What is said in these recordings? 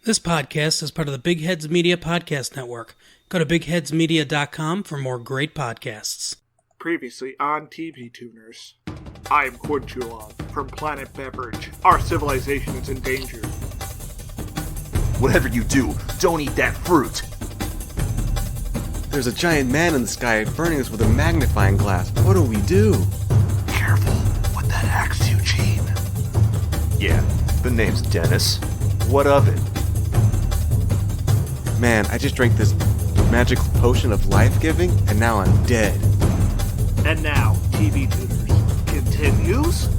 This podcast is part of the Big Heads Media Podcast Network. Go to bigheadsmedia.com for more great podcasts. Previously on TV Tuners. I am Quinchulon from Planet Beverage. Our civilization is in danger. Whatever you do, don't eat that fruit. There's a giant man in the sky burning us with a magnifying glass. What do we do? Careful with that axe, Eugene. Yeah, the name's Dennis. What of it? Man, I just drank this magical potion of life-giving, and now I'm dead. And now, TV Tuners continues.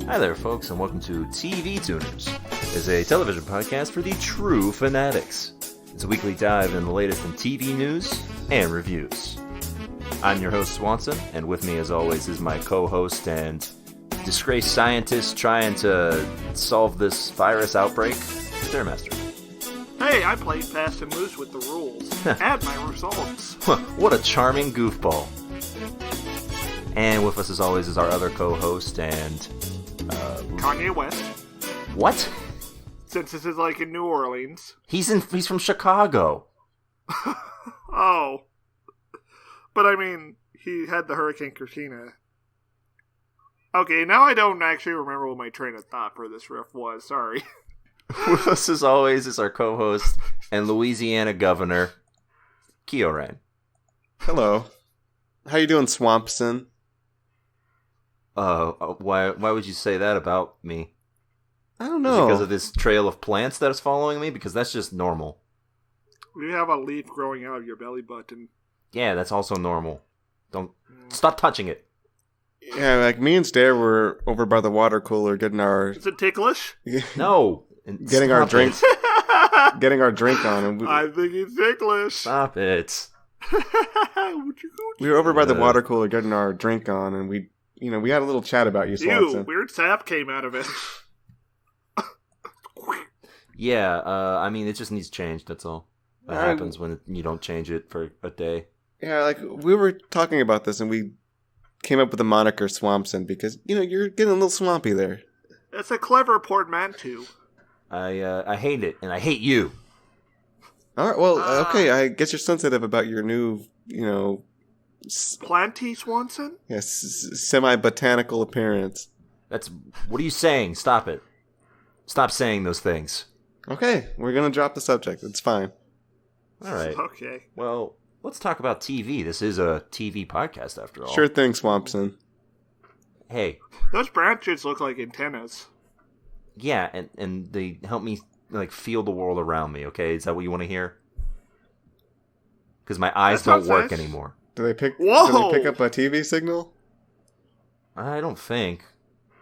Hi there, folks, and welcome to TV Tuners. It's a television podcast for the true fanatics. It's a weekly dive in the latest in TV news and reviews. I'm your host, Swanson, and with me, as always, is my co-host and disgraced scientist trying to solve this virus outbreak, Stairmaster. Hey, I played fast and loose with the rules. Add my results. What a charming goofball. And with us, as always, is our other co-host and... Kanye West. What? Since this is like in New Orleans. He's from Chicago. Oh. But I mean, he had the Hurricane Katrina. Okay, now I don't actually remember what my train of thought for this riff was. Sorry. With us, as always, is our co-host and Louisiana governor, Kioran. Hello. How you doing, Swampson? Why would you say that about me? I don't know. Because of this trail of plants that is following me? Because that's just normal. You have a leaf growing out of your belly button. Yeah, that's also normal. Don't stop touching it. Yeah, like me and Stair were over by the water cooler getting our... Is it ticklish? No. Getting our drink... getting our drink on. And I think it's ticklish. Stop it. We were over by the water cooler getting our drink on, and we had a little chat about you, Swanson. Ew, weird sap came out of it. Yeah, I mean, it just needs changed, that's all. That happens when you don't change it for a day. Yeah, like, we were talking about this, and we came up with the moniker Swampson, because, you're getting a little swampy there. It's a clever portmanteau. I hate it, and I hate you. Alright, well, okay, I guess you're sensitive about your new, Planty Swanson? Yes, semi-botanical appearance. What are you saying? Stop it. Stop saying those things. Okay, we're gonna drop the subject. It's fine. Alright. Okay. Well, let's talk about TV. This is a TV podcast, after all. Sure thing, Swampson. Hey. Those branches look like antennas. Yeah, and they help me, feel the world around me, okay? Is that what you want to hear? Because my eyes don't work anymore. Do they pick Whoa! Do they pick up a TV signal? I don't think.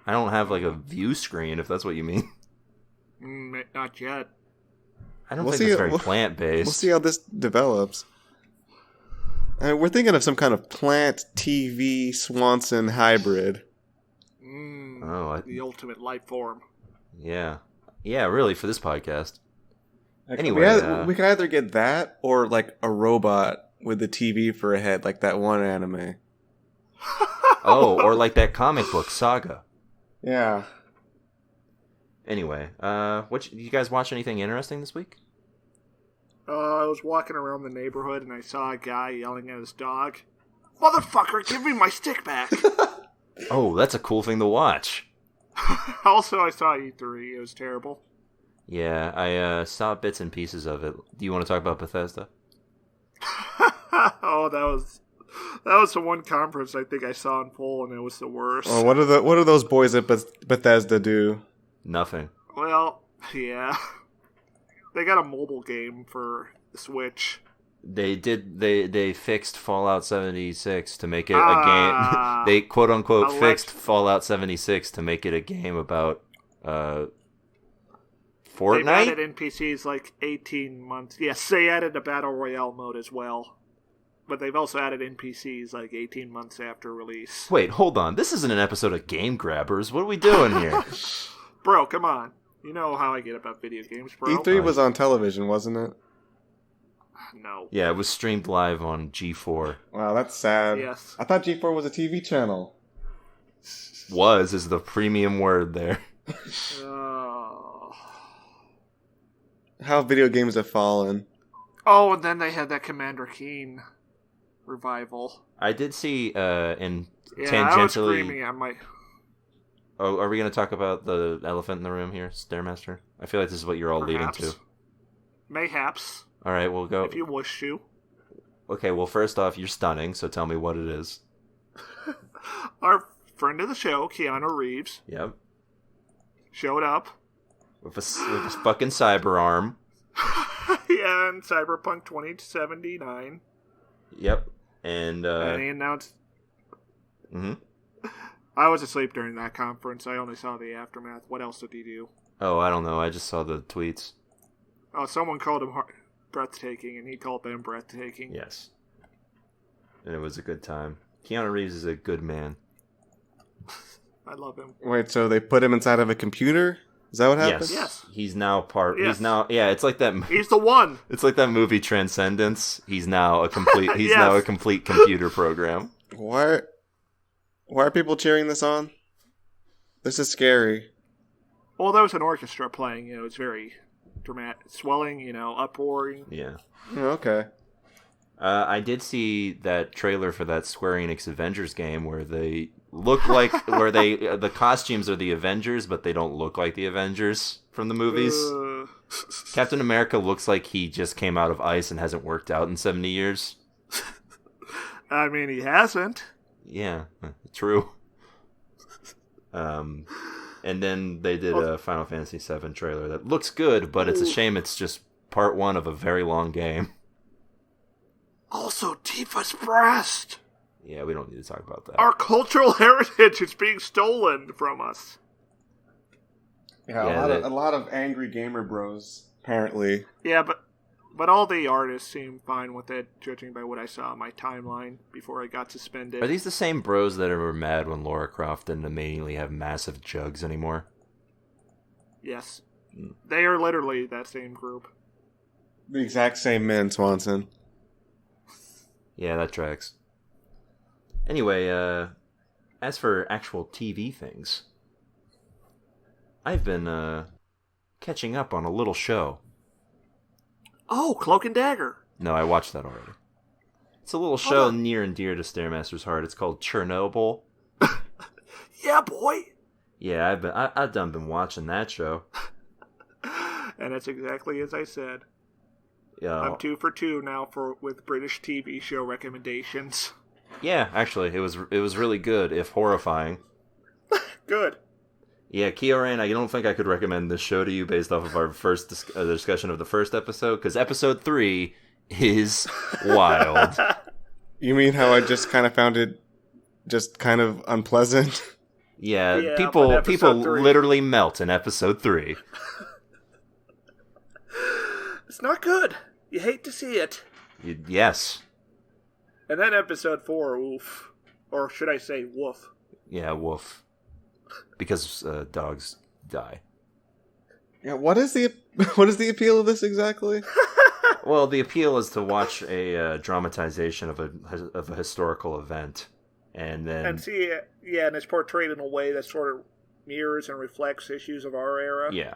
I don't have, a view screen, if that's what you mean. Not yet. I don't think it's very plant-based. We'll see how this develops. We're thinking of some kind of plant TV Swanson hybrid. The ultimate life form. Yeah. Yeah, really, for this podcast. Anyway, we could either get that or, a robot with the TV for a head, like that one anime. Oh, or that comic book, Saga. Yeah. Anyway, you guys watch anything interesting this week? I was walking around the neighborhood and I saw a guy yelling at his dog. Motherfucker, give me my stick back! Oh, that's a cool thing to watch. Also, I saw E3. It was terrible. Yeah, I saw bits and pieces of it. Do you want to talk about Bethesda? Oh, that was the one conference I think I saw in full, and it was the worst. Oh, what do those boys at Bethesda do? Nothing. Well, yeah. They got a mobile game for the Switch. They fixed Fallout 76 to make it a game. They quote unquote fixed Fallout 76 to make it a game about Fortnite? They've added NPCs like 18 months. Yes, they added a Battle Royale mode as well. But they've also added NPCs like 18 months after release. Wait, hold on. This isn't an episode of Game Grabbers. What are we doing here? Bro, come on. You know how I get about video games, bro. E3 was on television, wasn't it? No. Yeah, it was streamed live on G4. Wow, that's sad. Yes. I thought G4 was a TV channel. Was is the premium word there. How video games have fallen. Oh, and then they had that Commander Keen revival. I did see in Yeah, tangentially. I was screaming at my... Oh, are we going to talk about the elephant in the room here, Stairmaster? I feel like this is what you're all Perhaps. leading to. Mayhaps, All right, we'll go. if you wish to. Okay, well, first off, you're stunning, so tell me what it is. Our friend of the show, Keanu Reeves, Yep. showed up. With his fucking cyber arm. Yeah, in Cyberpunk 2079. Yep. And he announced... hmm I was asleep during that conference. I only saw the aftermath. What else did he do? Oh, I don't know. I just saw the tweets. Oh, someone called him breathtaking, and he called them breathtaking. Yes. And it was a good time. Keanu Reeves is a good man. I love him. Wait, so they put him inside of a computer? Is that what happened? Yes. He's now part. Yes. He's now. Yeah, it's like that. He's the one. It's like that movie Transcendence. He's now a complete. He's Yes. now a complete computer program. Why are people cheering this on? This is scary. Well, there was an orchestra playing. It's very dramatic, swelling. Uproaring. Yeah. Okay. I did see that trailer for that Square Enix Avengers game where they look like the costumes are the Avengers, but they don't look like the Avengers from the movies. Captain America looks like he just came out of ice and hasn't worked out in 70 years. I mean, he hasn't. Yeah, true. And then they did a Final Fantasy VII trailer that looks good, but it's a shame it's just part one of a very long game. Also, Tifa's breast. Yeah, we don't need to talk about that. Our cultural heritage is being stolen from us. Yeah, a lot of angry gamer bros, apparently. Yeah, but all the artists seem fine with it, judging by what I saw on my timeline before I got suspended. Are these the same bros that were mad when Lara Croft didn't immediately have massive jugs anymore? Yes. They are literally that same group. The exact same men, Swanson. Yeah, that tracks. Anyway, as for actual TV things, I've been catching up on a little show. Oh, Cloak and Dagger. No, I watched that already. It's a little show near and dear to Stairmaster's heart. It's called Chernobyl. Yeah, boy. Yeah, I've done been watching that show. And it's exactly as I said. Yeah, I'm 2 for 2 now with British TV show recommendations. yeah. Actually, it was really good, if horrifying. Good. Yeah, Kioran, I don't think I could recommend this show to you based off of our first discussion of the first episode, because episode 3 is wild. You mean how I just kind of found it just kind of unpleasant? Yeah, but people episode 3 literally melt in episode 3. It's not good. You hate to see it. Yes. And then episode 4, oof. Or should I say woof. Yeah, woof. Because dogs die. Yeah, what is the appeal of this exactly? Well, the appeal is to watch a dramatization of a historical event, and then And see, and it's portrayed in a way that sort of mirrors and reflects issues of our era. yeah,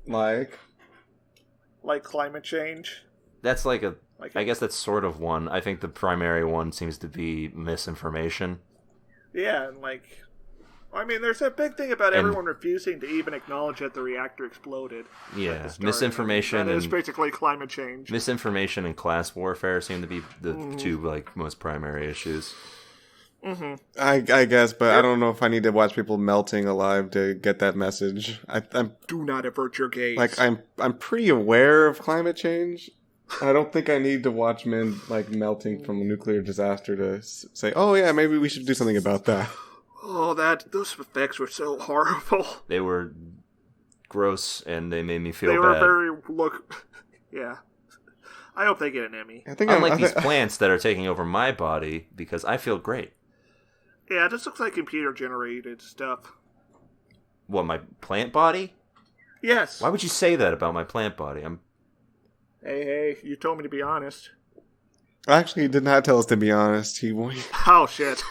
Like climate change. that's like a. Like I guess that's sort of one. I think the primary one seems to be misinformation. Yeah, and I mean, there's a big thing about And- everyone refusing to even acknowledge that the reactor exploded. Yeah, at the start. misinformation That is and basically climate change. misinformation and class warfare seem to be the two most primary issues. Mm-hmm. I guess, but I don't know if I need to watch people melting alive to get that message. I'm Do not avert your gaze. I'm pretty aware of climate change. I don't think I need to watch men melting from a nuclear disaster to say, "Oh yeah, maybe we should do something about that." Oh, those effects were so horrible. They were gross, and they made me feel They bad. were very yeah. I hope they get an Emmy. Unlike these plants that are taking over my body, because I feel great. Yeah, this looks like computer-generated stuff. What, my plant body? Yes. Why would you say that about my plant body? Hey, you told me to be honest. Actually, he did not tell us to be honest. Oh, shit.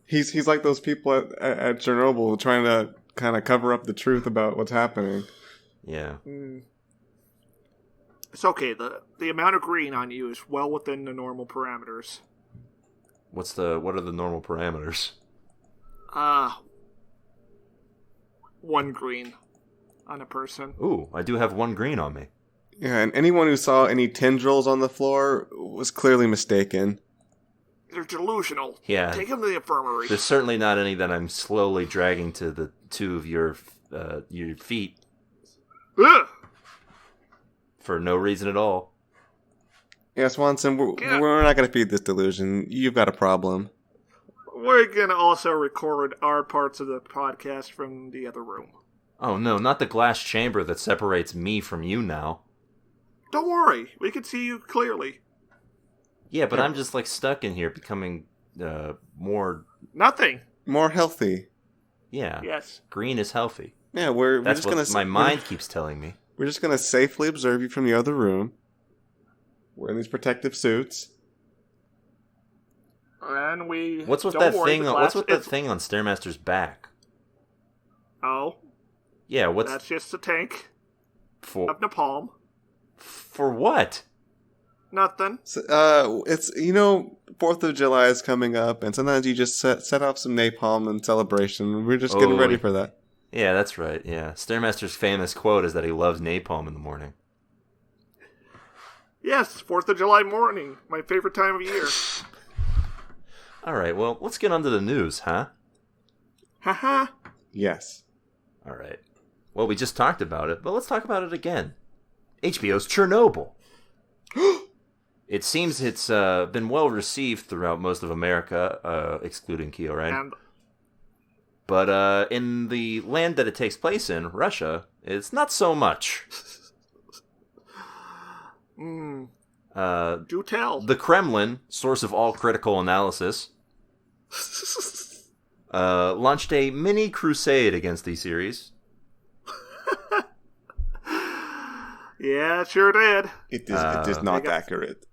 He's like those people at Chernobyl trying to kind of cover up the truth about what's happening. Yeah. It's okay. The amount of green on you is well within the normal parameters. What are the normal parameters? 1 green on a person. Ooh, I do have 1 green on me. Yeah, and anyone who saw any tendrils on the floor was clearly mistaken. They're delusional. Yeah. Take them to the infirmary. There's certainly not any that I'm slowly dragging to the 2 of your feet. Ugh! For no reason at all. Yeah, Swanson, we're not going to feed this delusion. You've got a problem. We're going to also record our parts of the podcast from the other room. Oh no, not the glass chamber that separates me from you now. Don't worry. We can see you clearly. Yeah, but I'm just stuck in here becoming more... Nothing. More healthy. Yeah. Yes. Green is healthy. Yeah, we're That's just what going to... my mind keeps telling me. We're just going to safely observe you from the other room. We're in these protective suits. And we... What's with that thing on Stairmaster's back? Oh. Yeah, That's just a tank for of napalm. For what? Nothing. So, it's 4th of July is coming up, and sometimes you just set off some napalm in celebration. We're just getting ready for that. Yeah, that's right. Yeah, Stairmaster's famous quote is that he loves napalm in the morning. Yes, 4th of July morning, my favorite time of year. All right, well, let's get on to the news, huh? Haha. Yes. All right. Well, we just talked about it, but let's talk about it again. HBO's Chernobyl. It seems it's been well received throughout most of America, excluding Kyoran. But in the land that it takes place in, Russia, it's not so much. Do tell. The Kremlin, source of all critical analysis, launched a mini crusade against the series. Yeah, it sure did. It is not accurate.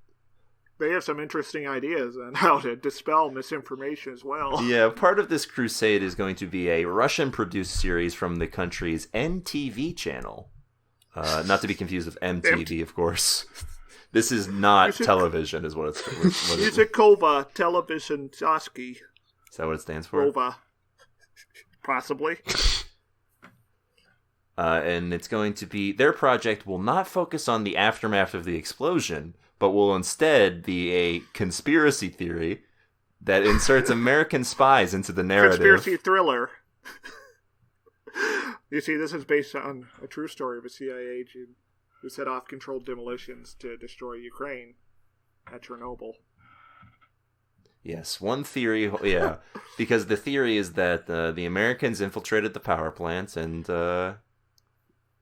They have some interesting ideas on how to dispel misinformation as well. Yeah, part of this crusade is going to be a Russian-produced series from the country's NTV channel. Not to be confused with MTV, of course. This is not television, is what it's... Yuzikova Television Saski. Is that what it stands for? Rova. Possibly. And it's going to be... Their project will not focus on the aftermath of the explosion, but will instead be a conspiracy theory that inserts American spies into the narrative. Conspiracy thriller. You see, this is based on a true story of a CIA agent who set off controlled demolitions to destroy Ukraine at Chernobyl. Yes, one theory, yeah, because the theory is that the Americans infiltrated the power plants, and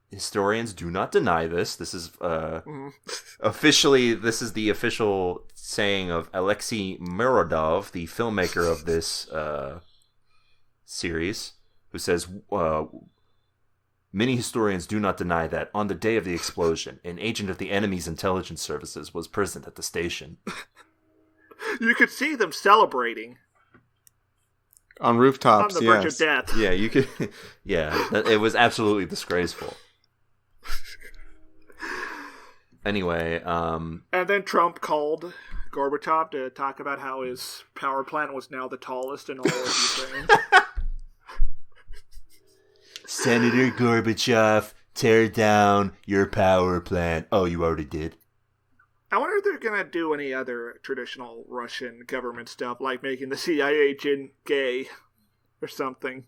historians do not deny this. This is officially, this is the official saying of Alexei Muradov, the filmmaker of this series, who says, many historians do not deny that on the day of the explosion, an agent of the enemy's intelligence services was present at the station. You could see them celebrating. On rooftops, on the verge of death. Yeah, you could. Yeah, it was absolutely disgraceful. Anyway, and then Trump called Gorbachev to talk about how his power plant was now the tallest in all of Ukraine. Senator Gorbachev, tear down your power plant. Oh, you already did? I wonder if they're going to do any other traditional Russian government stuff, like making the CIA agent gay or something.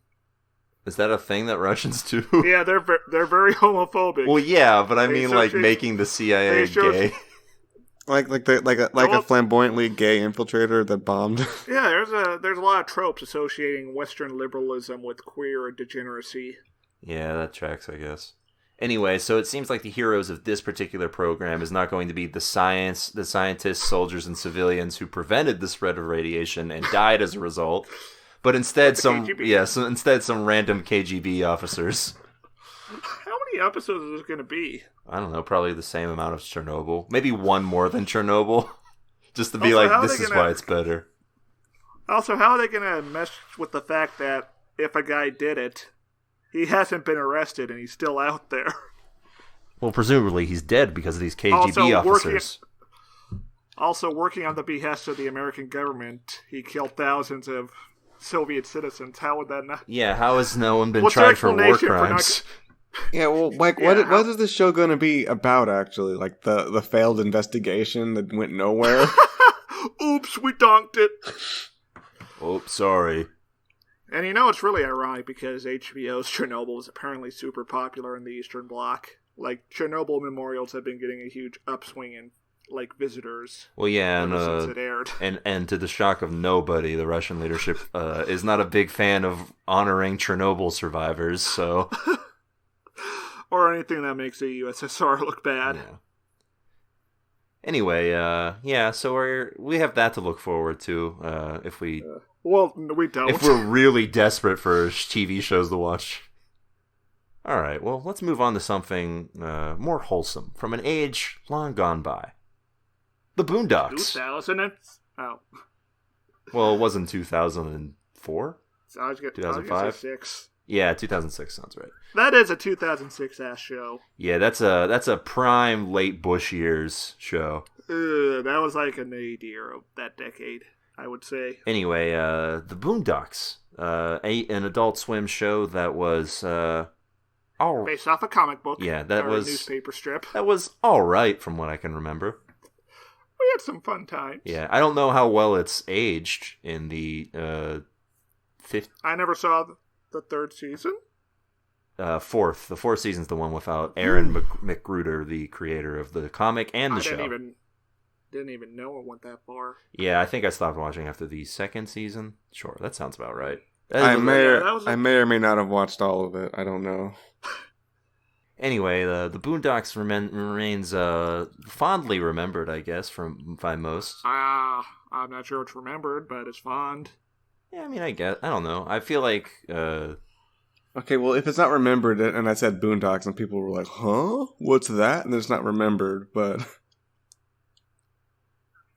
Is that a thing that Russians do? Yeah, they're very homophobic. Well, yeah, but I mean, like, making the CIA gay. Like a flamboyantly gay infiltrator that bombed. Yeah, there's a lot of tropes associating Western liberalism with queer degeneracy. Yeah, that tracks, I guess. Anyway, so it seems like the heroes of this particular program is not going to be the scientists, soldiers, and civilians who prevented the spread of radiation and died as a result, but instead some random KGB officers. How many episodes is this going to be? I don't know, probably the same amount of Chernobyl. Maybe one more than Chernobyl, just to be like, this is why it's better. Also, how are they going to mess with the fact that if a guy did it, he hasn't been arrested and he's still out there? Well, presumably he's dead because of these KGB officers. Also, working on the behest of the American government, he killed thousands of Soviet citizens. How would that not... Yeah, how has no one been tried for war crimes? Yeah, well, like, what is this show going to be about, actually? Like, the failed investigation that went nowhere? Oops, we donked it. Oops, sorry. And it's really ironic because HBO's Chernobyl is apparently super popular in the Eastern Bloc. Like, Chernobyl memorials have been getting a huge upswing in, like, visitors. Well, yeah, since it aired. And to the shock of nobody, the Russian leadership is not a big fan of honoring Chernobyl survivors, so... Or anything that makes the USSR look bad. Yeah. Anyway, so we have that to look forward to if we... Well, we don't. If we're really desperate for TV shows to watch. All right, well, let's move on to something more wholesome from an age long gone by. The Boondocks. 2000 Oh. Well, it wasn't 2004? 2005? 2006. Yeah, 2006 sounds right. That is a 2006 ass show. Yeah, that's a prime late Bush years show. That was like an nadir of that decade, I would say. Anyway, the Boondocks, an Adult Swim show that was based off a comic book. Yeah, that was a newspaper strip. That was all right from what I can remember. We had some fun times. Yeah, I don't know how well it's aged in the I never saw the third season. Fourth. The fourth season's the one without Aaron McGruder, the creator of the comic and the show. Didn't even know it went that far. Yeah, I think I stopped watching after the second season. Sure, that sounds about right. I may or may not have watched all of it. I don't know. Anyway, the Boondocks remains fondly remembered, I guess, by most. I'm not sure it's remembered, but it's fond. Yeah, I mean, I don't know. I feel like... Okay, well, if it's not remembered, and I said Boondocks, and people were like, huh? What's that? And it's not remembered, but...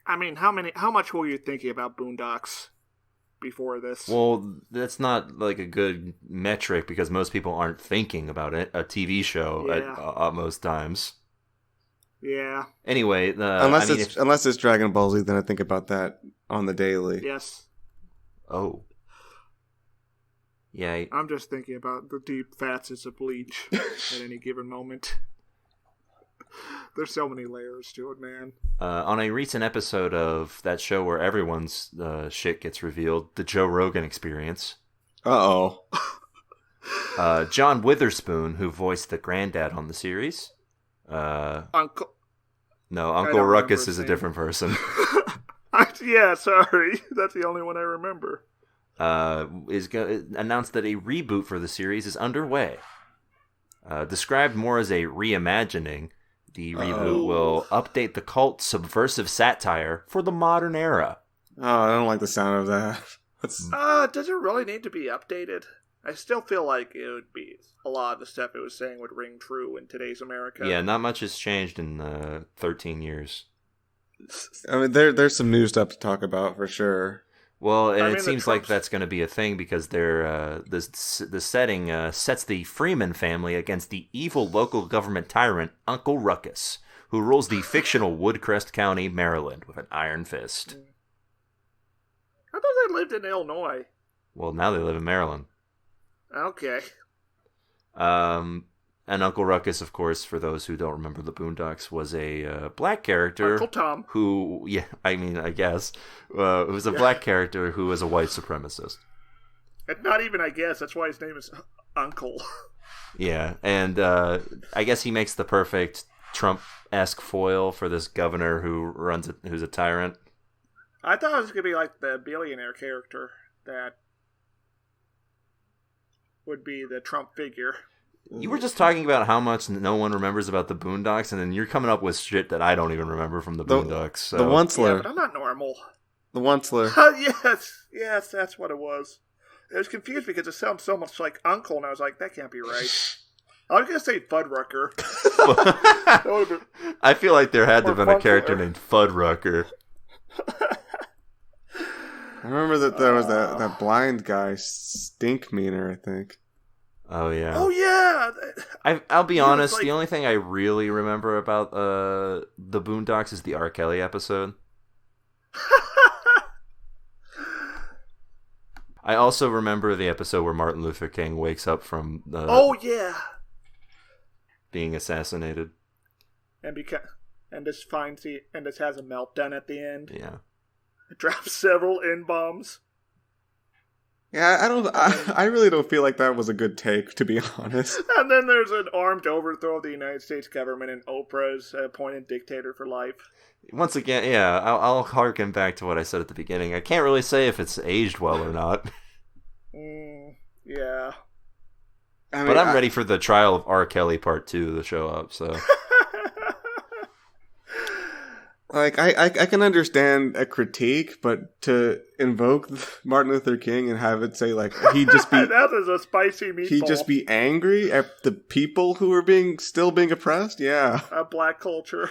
I mean, how much were you thinking about Boondocks before this? Well, that's not like a good metric because most people aren't thinking about it, a TV show at most times. Yeah. Anyway, unless it's Dragon Ball Z, then I think about that on the daily. Yes. Oh. Yeah. I'm just thinking about the deep facets of Bleach at any given moment. There's so many layers to it, man. On a recent episode of that show where everyone's shit gets revealed, the Joe Rogan Experience. Uh-oh. John Witherspoon, who voiced the granddad on the series. Uncle. No, Uncle Ruckus is a different person. Yeah, sorry. That's the only one I remember. Announced that a reboot for the series is underway. Described more as a reimagining, the reboot will update the cult's subversive satire for the modern era. Oh, I don't like the sound of that. Does it really need to be updated? I still feel like it would be a lot of the stuff it was saying would ring true in today's America. Yeah, not much has changed in 13 years. I mean, there's some new stuff to talk about for sure. Well, and it seems like that's going to be a thing because the setting sets the Freeman family against the evil local government tyrant Uncle Ruckus, who rules the fictional Woodcrest County, Maryland, with an iron fist. I thought they lived in Illinois. Well, now they live in Maryland. Okay. And Uncle Ruckus, of course, for those who don't remember the Boondocks, was a black character. Uncle Tom. Who, yeah, I mean, I guess. It was a black character who was a white supremacist. And not even, I guess. That's why his name is Uncle. Yeah, and I guess he makes the perfect Trump-esque foil for this governor who's a tyrant. I thought it was going to be like the billionaire character that would be the Trump figure. You were just talking about how much no one remembers about the Boondocks, and then you're coming up with shit that I don't even remember from the Boondocks. So. The Onceler. Yeah, but I'm not normal. The Onceler. Yes, that's what it was. I was confused because it sounds so much like Uncle, and I was like, that can't be right. I was going to say Fuddrucker. I feel like there had to have been a character Funkler. named Fuddrucker. I remember that there was that blind guy, Stink Meaner, I think. Oh, yeah. Oh, yeah! I'll be He was honest, like- the only thing I really remember about the Boondocks is the R. Kelly episode. I also remember the episode where Martin Luther King wakes up from Oh, yeah! being assassinated. And just has a meltdown at the end. Yeah. It drops several N-bombs. Yeah, I really don't feel like that was a good take, to be honest. And then there's an armed overthrow of the United States government, and Oprah's appointed dictator for life. Once again, yeah, I'll harken back to what I said at the beginning. I can't really say if it's aged well or not. Yeah. I mean, But I'm ready for the trial of R. Kelly Part 2 to show up, so... Like, I can understand a critique, but to invoke Martin Luther King and have it say, like, he'd just be... That is a spicy meatball. He'd just be angry at the people who were still being oppressed? Yeah. Black culture.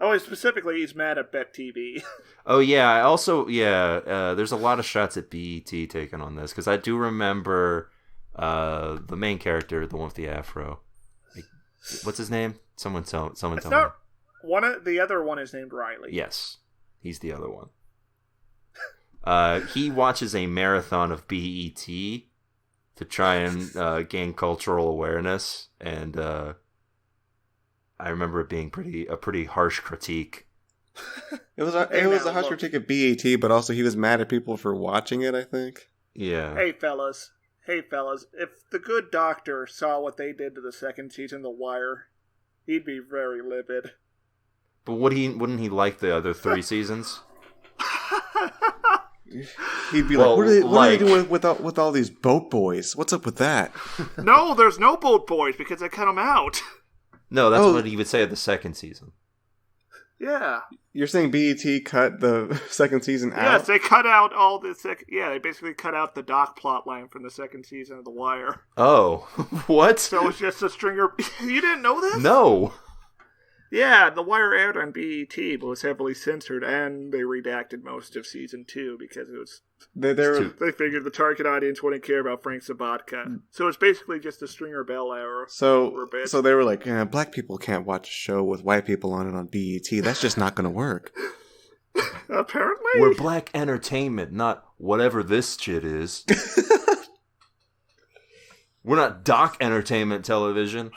Oh, specifically, he's mad at Bet TV. Oh, yeah, I also, there's a lot of shots at BET taken on this, because I do remember the main character, the one with the afro. Like, what's his name? Someone tell me. The other one is named Riley. Yes, he's the other one. He watches a marathon of BET to try and gain cultural awareness, and I remember it being a pretty harsh critique. It was a harsh critique of BET, but also he was mad at people for watching it, I think. Yeah. Hey, fellas. If the Good Doctor saw what they did to the second season of The Wire, he'd be very livid. But wouldn't he like the other 3 seasons? He'd be Well, what are they like- doing with all these boat boys? What's up with that? No, there's no boat boys because I cut them out. No, that's Oh. what he would say at the second season. Yeah. You're saying BET cut the second season out? Yes, they cut out all the they basically cut out the Doc plot line from the second season of The Wire. Oh, what? So it's just a stringer. You didn't know this? No. Yeah, The Wire aired on BET, but was heavily censored, and they redacted most of season 2 because it was. They figured the target audience wouldn't care about Frank Sabatka. So it's basically just a Stringer Bell error. So they were like, black people can't watch a show with white people on it on BET. That's just not going to work. Apparently. We're black entertainment, not whatever this shit is. We're not Doc Entertainment Television.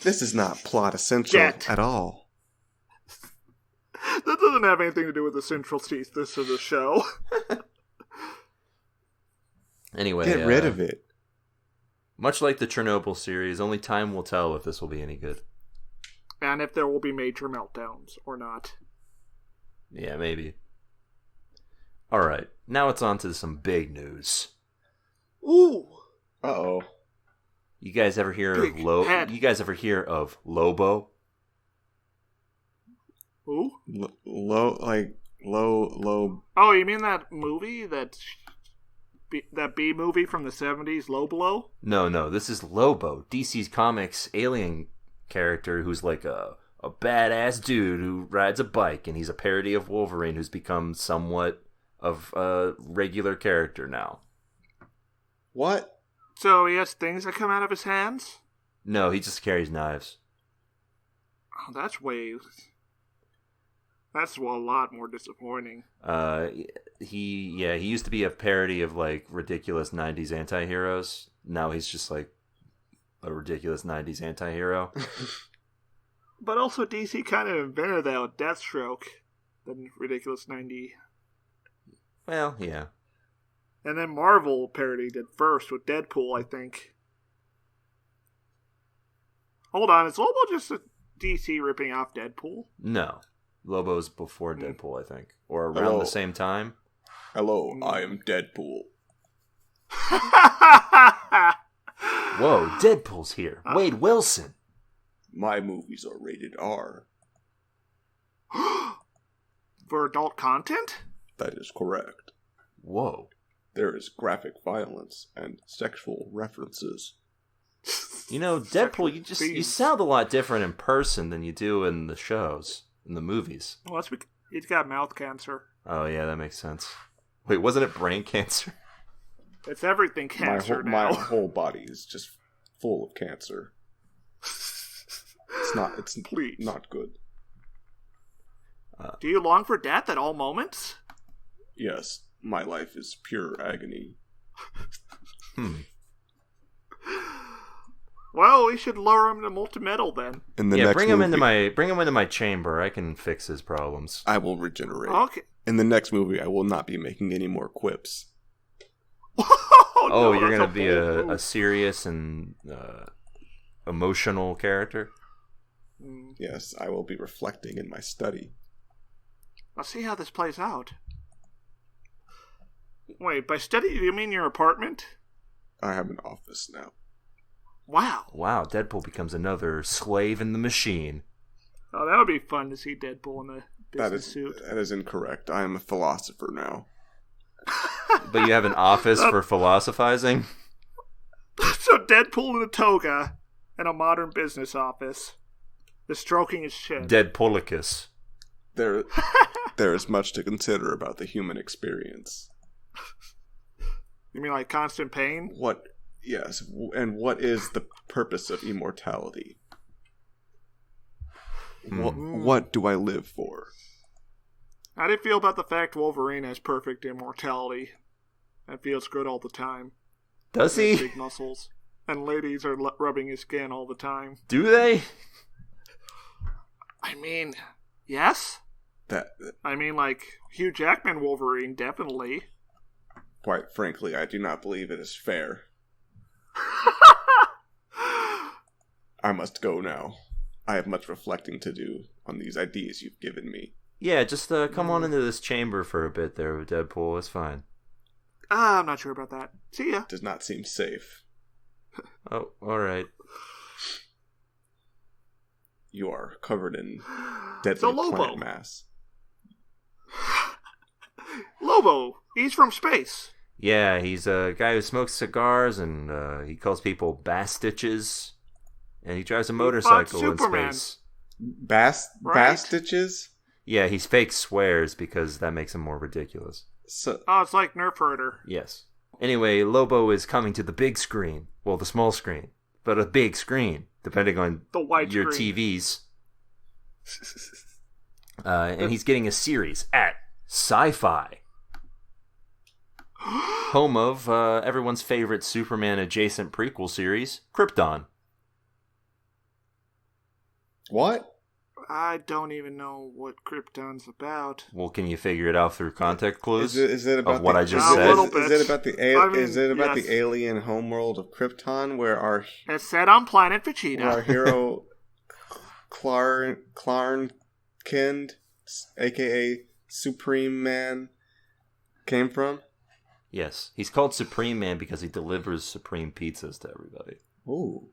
This is not plot essential at all. That doesn't have anything to do with the central thesis of the show. Anyway, Get rid of it. Much like the Chernobyl series, only time will tell if this will be any good. And if there will be major meltdowns or not. Yeah, maybe. Alright, now it's on to some big news. Ooh. Uh-oh. You guys ever hear Big of head. You guys ever hear of Lobo? Who? Low. Oh, you mean that movie? That B movie from the 70s, Lobo? No, this is Lobo, DC's Comics alien character who's like a badass dude who rides a bike, and he's a parody of Wolverine who's become somewhat of a regular character now. What? So he has things that come out of his hands? No, he just carries knives. Oh, that's a lot more disappointing. He used to be a parody of like ridiculous 90s anti-heroes. Now he's just like a ridiculous 90s anti-hero. But also DC kind of invented that with Deathstroke, the ridiculous 90. Well, yeah. And then Marvel parodied it first with Deadpool, I think. Hold on, is Lobo just a DC ripping off Deadpool? No. Lobo's before Deadpool, I think. Or around Hello. the same time. Hello, I am Deadpool. Whoa, Deadpool's here. Wade Wilson. My movies are rated R. For adult content? That is correct. Whoa. There is graphic violence and sexual references. You know, Deadpool, you sound a lot different in person than you do in the shows, in the movies. Well, that's because he's got mouth cancer. Oh, yeah, that makes sense. Wait, wasn't it brain cancer? It's everything cancer now. My whole body is just full of cancer. It's Please. not good. Do you long for death at all moments? Yes, my life is pure agony. Well, we should lower him to multi-metal then. In the next bring him movie, into my chamber. I can fix his problems. I will regenerate. Okay. In the next movie, I will not be making any more quips. Oh, you're gonna be a serious and emotional character? Yes, I will be reflecting in my study. I'll see how this plays out. Wait, by study, do you mean your apartment? I have an office now. Wow. Wow, Deadpool becomes another slave in the machine. Oh, that would be fun to see Deadpool in a business suit. That is incorrect. I am a philosopher now. But you have an office for philosophizing? So Deadpool in a toga and a modern business office. The stroking his chin. Deadpoolicus. There is much to consider about the human experience. You mean like constant pain? Yes, and what is the purpose of immortality? What do I live for? How do you feel about the fact Wolverine has perfect immortality and feels good all the time? Does He he? has big muscles. And ladies are rubbing his skin all the time. Do they? I mean, yes? I mean, like, Hugh Jackman Wolverine, definitely. Quite frankly, I do not believe it is fair. I must go now. I have much reflecting to do on these ideas you've given me. Yeah, just come on into this chamber for a bit there, Deadpool. It's fine. I'm not sure about that. See ya. Does not seem safe. Oh, alright. You are covered in deadly So Lobo. plant mass. Lobo, he's from space. Yeah, he's a guy who smokes cigars and he calls people bass-stitches. And he drives a motorcycle in Superman. space. Bass stitches? Yeah, he fake swears because that makes him more ridiculous. So, Oh, it's like Nerf Herder. Yes. Anyway, Lobo is coming to the big screen. Well, the small screen. But a big screen, depending on The wide your screen. TVs. And he's getting a series at Sci-Fi. Home of everyone's favorite Superman-adjacent prequel series, Krypton. what? I don't even know what Krypton's about. Well, can you figure it out through context clues Is it about of what I just A said? little bit. Is it about the yes. the alien homeworld of Krypton where our It's set on planet Vegeta. hero Clarnkind, aka Supreme Man, came from? Yes. He's called Supreme Man because he delivers supreme pizzas to everybody. Ooh.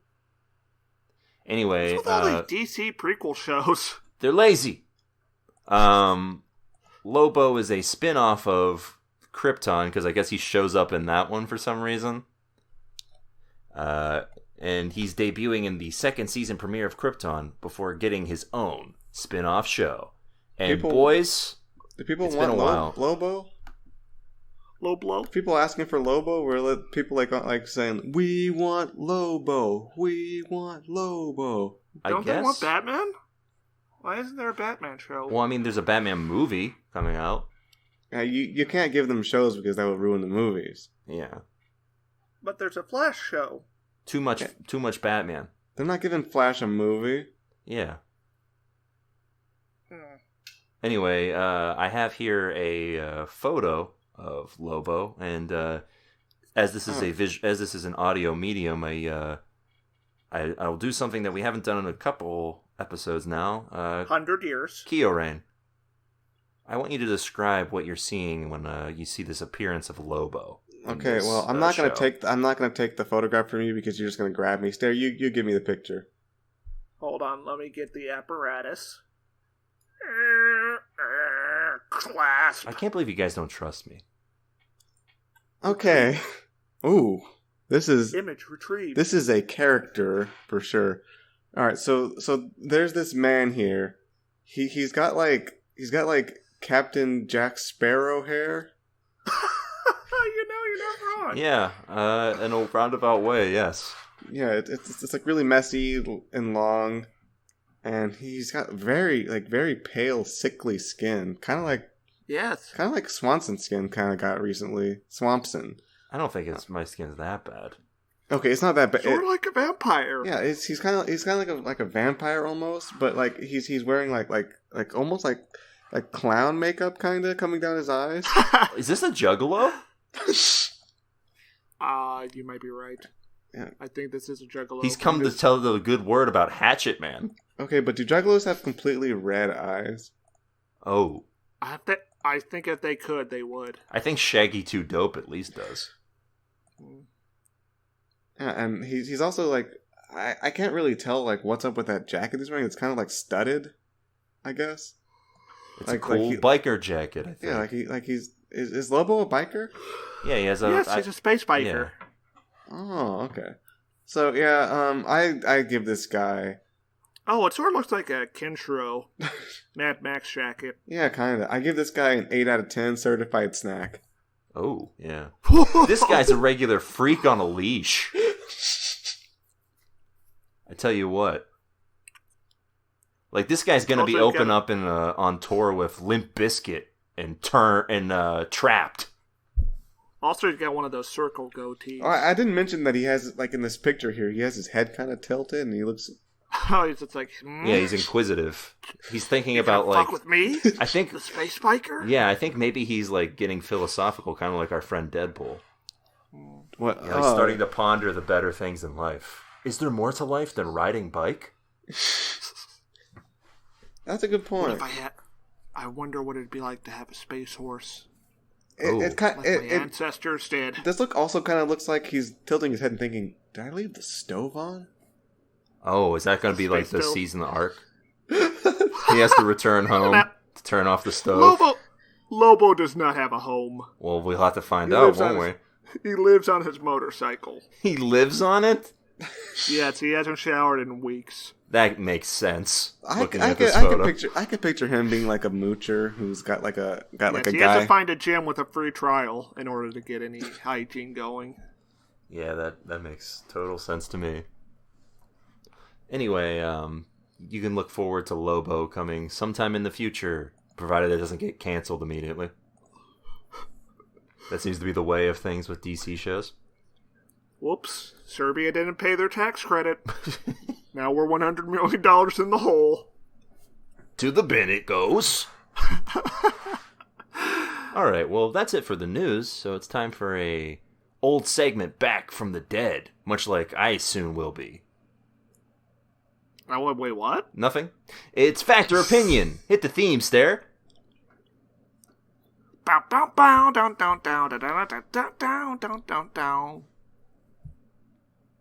Anyway, What's with all these DC prequel shows? they're lazy. Lobo is a spin-off of Krypton because I guess he shows up in that one for some reason. And he's debuting in the second season premiere of Krypton before getting his own spin-off show. And boys, Do people it's want been a while. Lobo? Low blow? People asking for Lobo? We're people like saying, "We want Lobo. We want Lobo." Don't guess. they want Batman? Why isn't there a Batman show? Well, I mean, there's a Batman movie coming out. You can't give them shows because that would ruin the movies. Yeah. But there's a Flash show. Too much Batman. They're not giving Flash a movie. Yeah. Hmm. Anyway, I have here a photo of Lobo, and as this is an audio medium, I'll do something that we haven't done in a couple episodes now. 100 years. Kyorain, I want you to describe what you're seeing when you see this appearance of Lobo. Okay, well, I'm not gonna take the photograph from you because you're just gonna grab me. Stare, you give me the picture. Hold on, let me get the apparatus. Clasp. I can't believe you guys don't trust me. Okay. Ooh, this is Image retrieved. This is a character for sure. All right, so there's this man here. He's got like Captain Jack Sparrow hair. You're not wrong. Yeah, in a roundabout way, yes. Yeah, it's like really messy and long, and he's got very pale, sickly skin, kind of like Swanson's skin kind of got recently. Swampson. I don't think my skin's that bad. Okay, it's not that bad. Sort of like a vampire. Yeah, he's kind of like a vampire almost, but like he's wearing like almost like clown makeup kind of coming down his eyes. Is this a juggalo? You might be right. Yeah. I think this is a juggalo. He's come to tell the good word about Hatchet Man. Okay, but do juggalos have completely red eyes? Oh. I think if they could, they would. I think Shaggy 2 Dope at least does. Yeah, and he's also like I can't really tell like what's up with that jacket he's wearing. It's kind of like studded, I guess. It's a cool biker jacket, I think. Yeah, is Lobo a biker? Yeah, he has he's a space biker. Yeah. Oh, okay. So yeah, I give this guy. Oh, it sort of looks like a Kenshiro Mad Max jacket. Yeah, kind of. I give this guy an 8 out of 10 certified snack. Oh, yeah. This guy's a regular freak on a leash. I tell you what. Like, this guy's gonna be open up on tour with Limp Bizkit and Trapped. Also, he's got one of those circle goatees. Oh, I didn't mention that he has, like, in this picture here, he has his head kind of tilted, and he looks... Oh, he's just like... Yeah, he's inquisitive. He's thinking about, like... fuck with me? I think... The space biker? Yeah, I think maybe he's, like, getting philosophical, kind of like our friend Deadpool. What? Yeah, he's starting to ponder the better things in life. Is there more to life than riding bike? That's a good point. I wonder what it'd be like to have a space horse. Like my ancestors did. This also kind of looks like he's tilting his head and thinking, did I leave the stove on? Oh, is that going to be like the season arc? He has to return home to turn off the stove. Lobo does not have a home. Well, we'll have to find out, won't we? He lives on his motorcycle. He lives on it? Yes, he hasn't showered in weeks. That makes sense. I could picture him being like a moocher who's got like a guy. He has to find a gym with a free trial in order to get any hygiene going. Yeah, that makes total sense to me. Anyway, you can look forward to Lobo coming sometime in the future, provided it doesn't get canceled immediately. That seems to be the way of things with DC shows. Whoops. Serbia didn't pay their tax credit. Now we're $100 million in the hole. To the bin it goes. Alright, well, that's it for the news, so it's time for a old segment back from the dead, much like I soon will be. Wait, what? Nothing? It's Fact or Opinion. Hit the theme, Stare. Bow, bow, bow, down, down, down, down, down, down, down, down, down.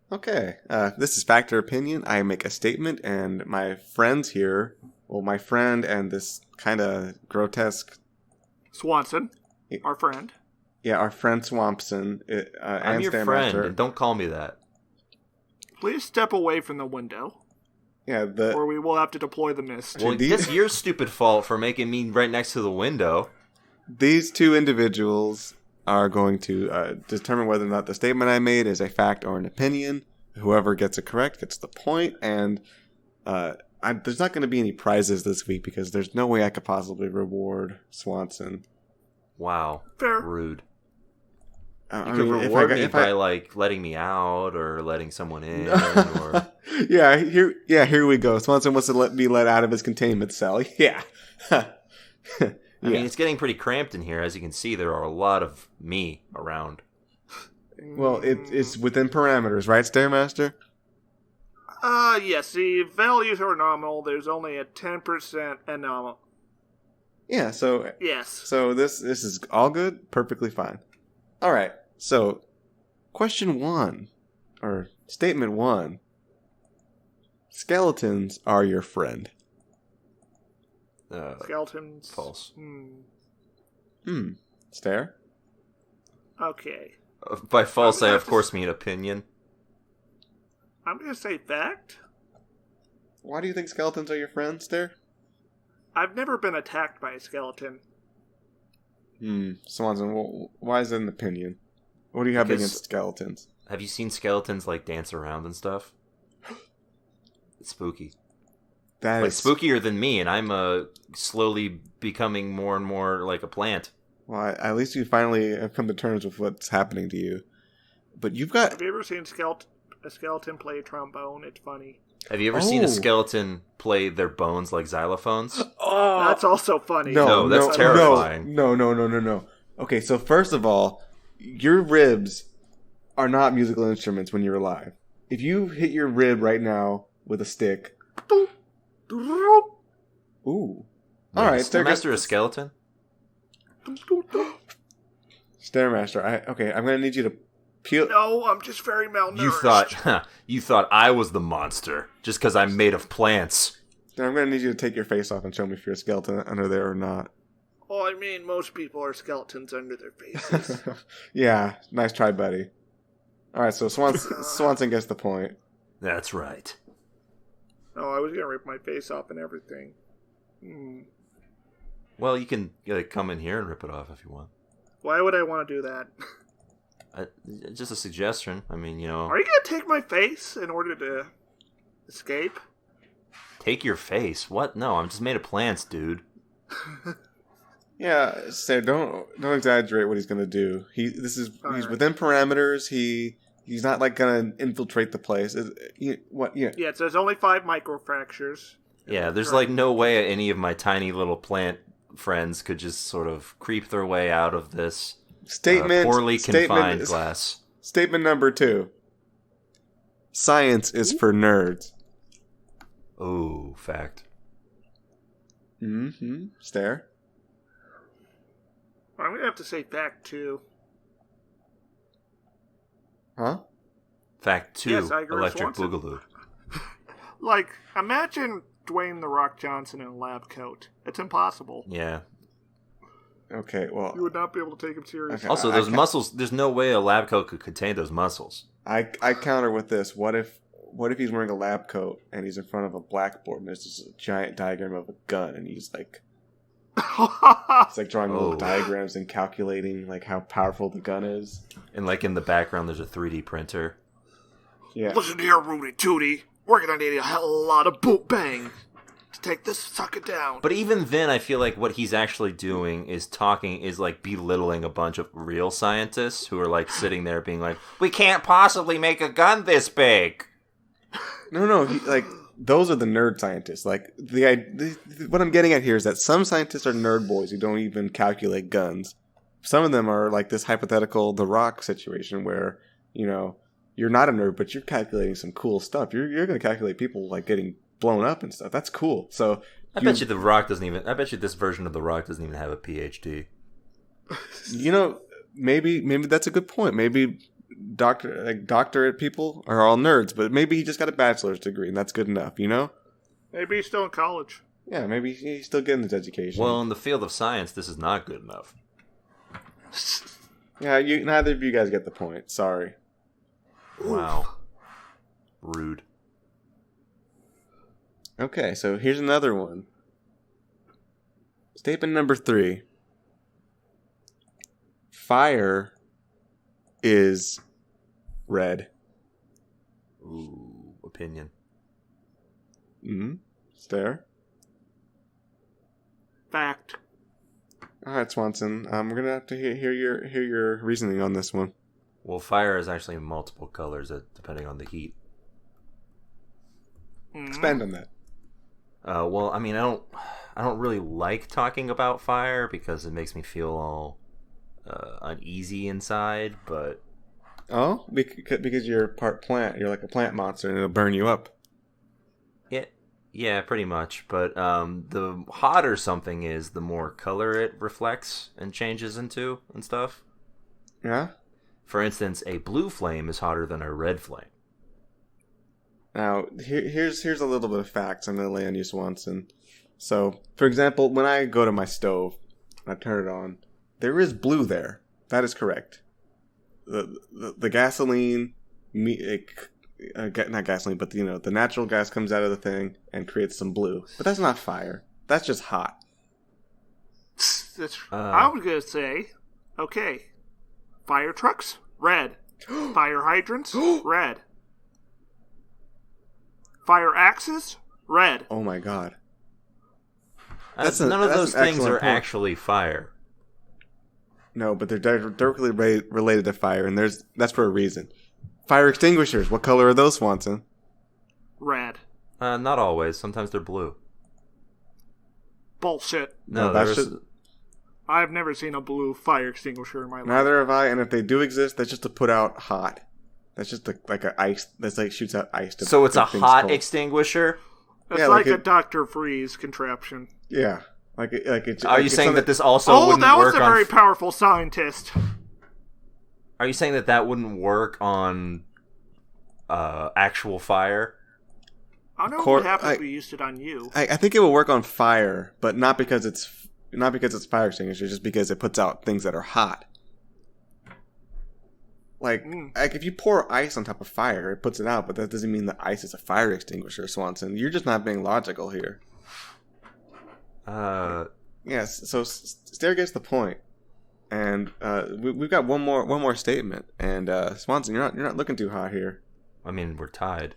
Okay, this is Fact or Opinion. I make a statement, and my friends here, well, my friend and this kind of grotesque... Swanson, our friend. Yeah, our friend Swampson. I'm your friend, and don't call me that. Please step away from the window. Yeah, or we will have to deploy the mist. Well, that's your stupid fault for making me right next to the window. These two individuals are going to determine whether or not the statement I made is a fact or an opinion. Whoever gets it correct gets the point, and there's not going to be any prizes this week because there's no way I could possibly reward Swanson. Wow. Fair. Rude. You I could mean, reward me by like letting me out or letting someone in. Or... Here we go. Swanson wants to be let out of his containment cell. Yeah. I mean, it's getting pretty cramped in here. As you can see, there are a lot of me around. Well, it's within parameters, right, Stairmaster? Yes, the values are nominal. There's only a 10% anomaly. Yeah, so Yes. So this is all good, perfectly fine. All right. So, question 1 or statement 1. Skeletons are your friend. Skeletons. False. Stare? Okay. By false, I have of course mean opinion. I'm going to say fact. Why do you think skeletons are your friend, Stare? I've never been attacked by a skeleton. Swanson, why is that an opinion? What do you have Because- against skeletons? Have you seen skeletons like dance around and stuff? It's spooky. That Like is spookier than me, and I'm slowly becoming more and more like a plant. Well, at least you finally have come to terms with what's happening to you. But you've got... Have you ever seen a skeleton play a trombone? It's funny. Have you ever seen a Oh. skeleton play their bones like xylophones? Oh! That's also funny. No, that's terrifying. No. Okay, so first of all, your ribs are not musical instruments when you're alive. If you hit your rib right now with a stick... Ooh. All right, Is Master a skeleton? Stairmaster. Okay, I'm gonna need you to peel. No, I'm just very malnourished. You thought I was the monster just because I'm made of plants. I'm gonna need you to take your face off and show me if you're a skeleton under there or not. Well, I mean, most people are skeletons under their faces. Yeah, nice try, buddy. All right, so Swanson gets the point. That's right. No, I was gonna rip my face off and everything. Well, you can come in here and rip it off if you want. Why would I want to do that? Just a suggestion. I mean, Are you gonna take my face in order to escape? Take your face. What? No, I'm just made of plants, dude. Yeah, so don't exaggerate what he's gonna do. He's right. within parameters. He's not like gonna infiltrate the place. Yeah. Yeah, so there's only 5 microfractures. Yeah, there's like no way any of my tiny little plant friends could just sort of creep their way out of this poorly confined glass. Statement number 2. Science is for nerds. Oh, fact. Stare. I'm gonna have to say fact too. Huh? Fact 2, Yes, I agree with Electric Swanson. Boogaloo. Like, imagine Dwayne "The Rock" Johnson in a lab coat. It's impossible. Yeah. Okay, well, You would not be able to take him seriously. Okay. Also, those muscles, there's no way a lab coat could contain those muscles. I counter with this. What if he's wearing a lab coat and he's in front of a blackboard and there's just a giant diagram of a gun and he's like drawing little diagrams and calculating like how powerful the gun is. And like in the background, there's a 3D printer. Yeah. Listen here, Rudy Tooty. We're gonna need a hell of a lot of boot bang to take this sucker down. But even then, I feel like what he's actually doing is like belittling a bunch of real scientists who are like sitting there being like, we can't possibly make a gun this big. No. Those are the nerd scientists. Like what I'm getting at here is that some scientists are nerd boys who don't even calculate guns. Some of them are like this hypothetical The Rock situation where you're not a nerd, but you're calculating some cool stuff. You're going to calculate people like getting blown up and stuff. That's cool. So I bet you this version of The Rock doesn't even have a PhD. Maybe that's a good point. Maybe doctorate people are all nerds, but maybe he just got a bachelor's degree and that's good enough, Maybe he's still in college. Yeah, maybe he's still getting his education. Well, in the field of science, this is not good enough. Yeah, neither of you guys get the point. Sorry. Wow. Rude. Okay, so here's another one. Statement number 3. Fire is red. Ooh, opinion. Stare. Fact. All right, Swanson. We're gonna have to hear your reasoning on this one. Well, fire is actually multiple colors depending on the heat. Expand on that. Well, I mean, I don't really like talking about fire because it makes me feel all uneasy inside. But Oh, because you're part plant. You're like a plant monster, and it'll burn you up. Yeah, pretty much. But the hotter something is, the more color it reflects and changes into and stuff. Yeah? For instance, a blue flame is hotter than a red flame. Now, here's a little bit of facts I'm going to lay on you, Swanson. So, for example, when I go to my stove and I turn it on, there is blue there. That is correct. The gasoline, not gasoline, but the natural gas comes out of the thing and creates some blue. But that's not fire. That's just hot. I was going to say, okay, fire trucks, red. Fire hydrants, red. Fire axes, red. Oh my god. None of those things are point. actually fire. No, but they're directly related to fire, and that's for a reason. Fire extinguishers. What color are those, Swanson? Red. Not always. Sometimes they're blue. Bullshit. No, I've never seen a blue fire extinguisher in my life. Neither have I, and if they do exist, that's just to put out hot. That's just like a ice. That's like shoots out ice. So it's a hot cold. Extinguisher? It's like a Dr. Freeze contraption. Yeah. It's. Are you saying that this also wouldn't that was work a very powerful scientist. Are you saying that wouldn't work on actual fire? I don't know what happens if we used it on you. I think it will work on fire, but not because it's fire extinguisher, just because it puts out things that are hot. Like if you pour ice on top of fire, it puts it out, but that doesn't mean that ice is a fire extinguisher, Swanson. You're just not being logical here. Yes. So Stair gets the point, and we've got one more statement. And Swanson, you're not looking too hot here. I mean, we're tied.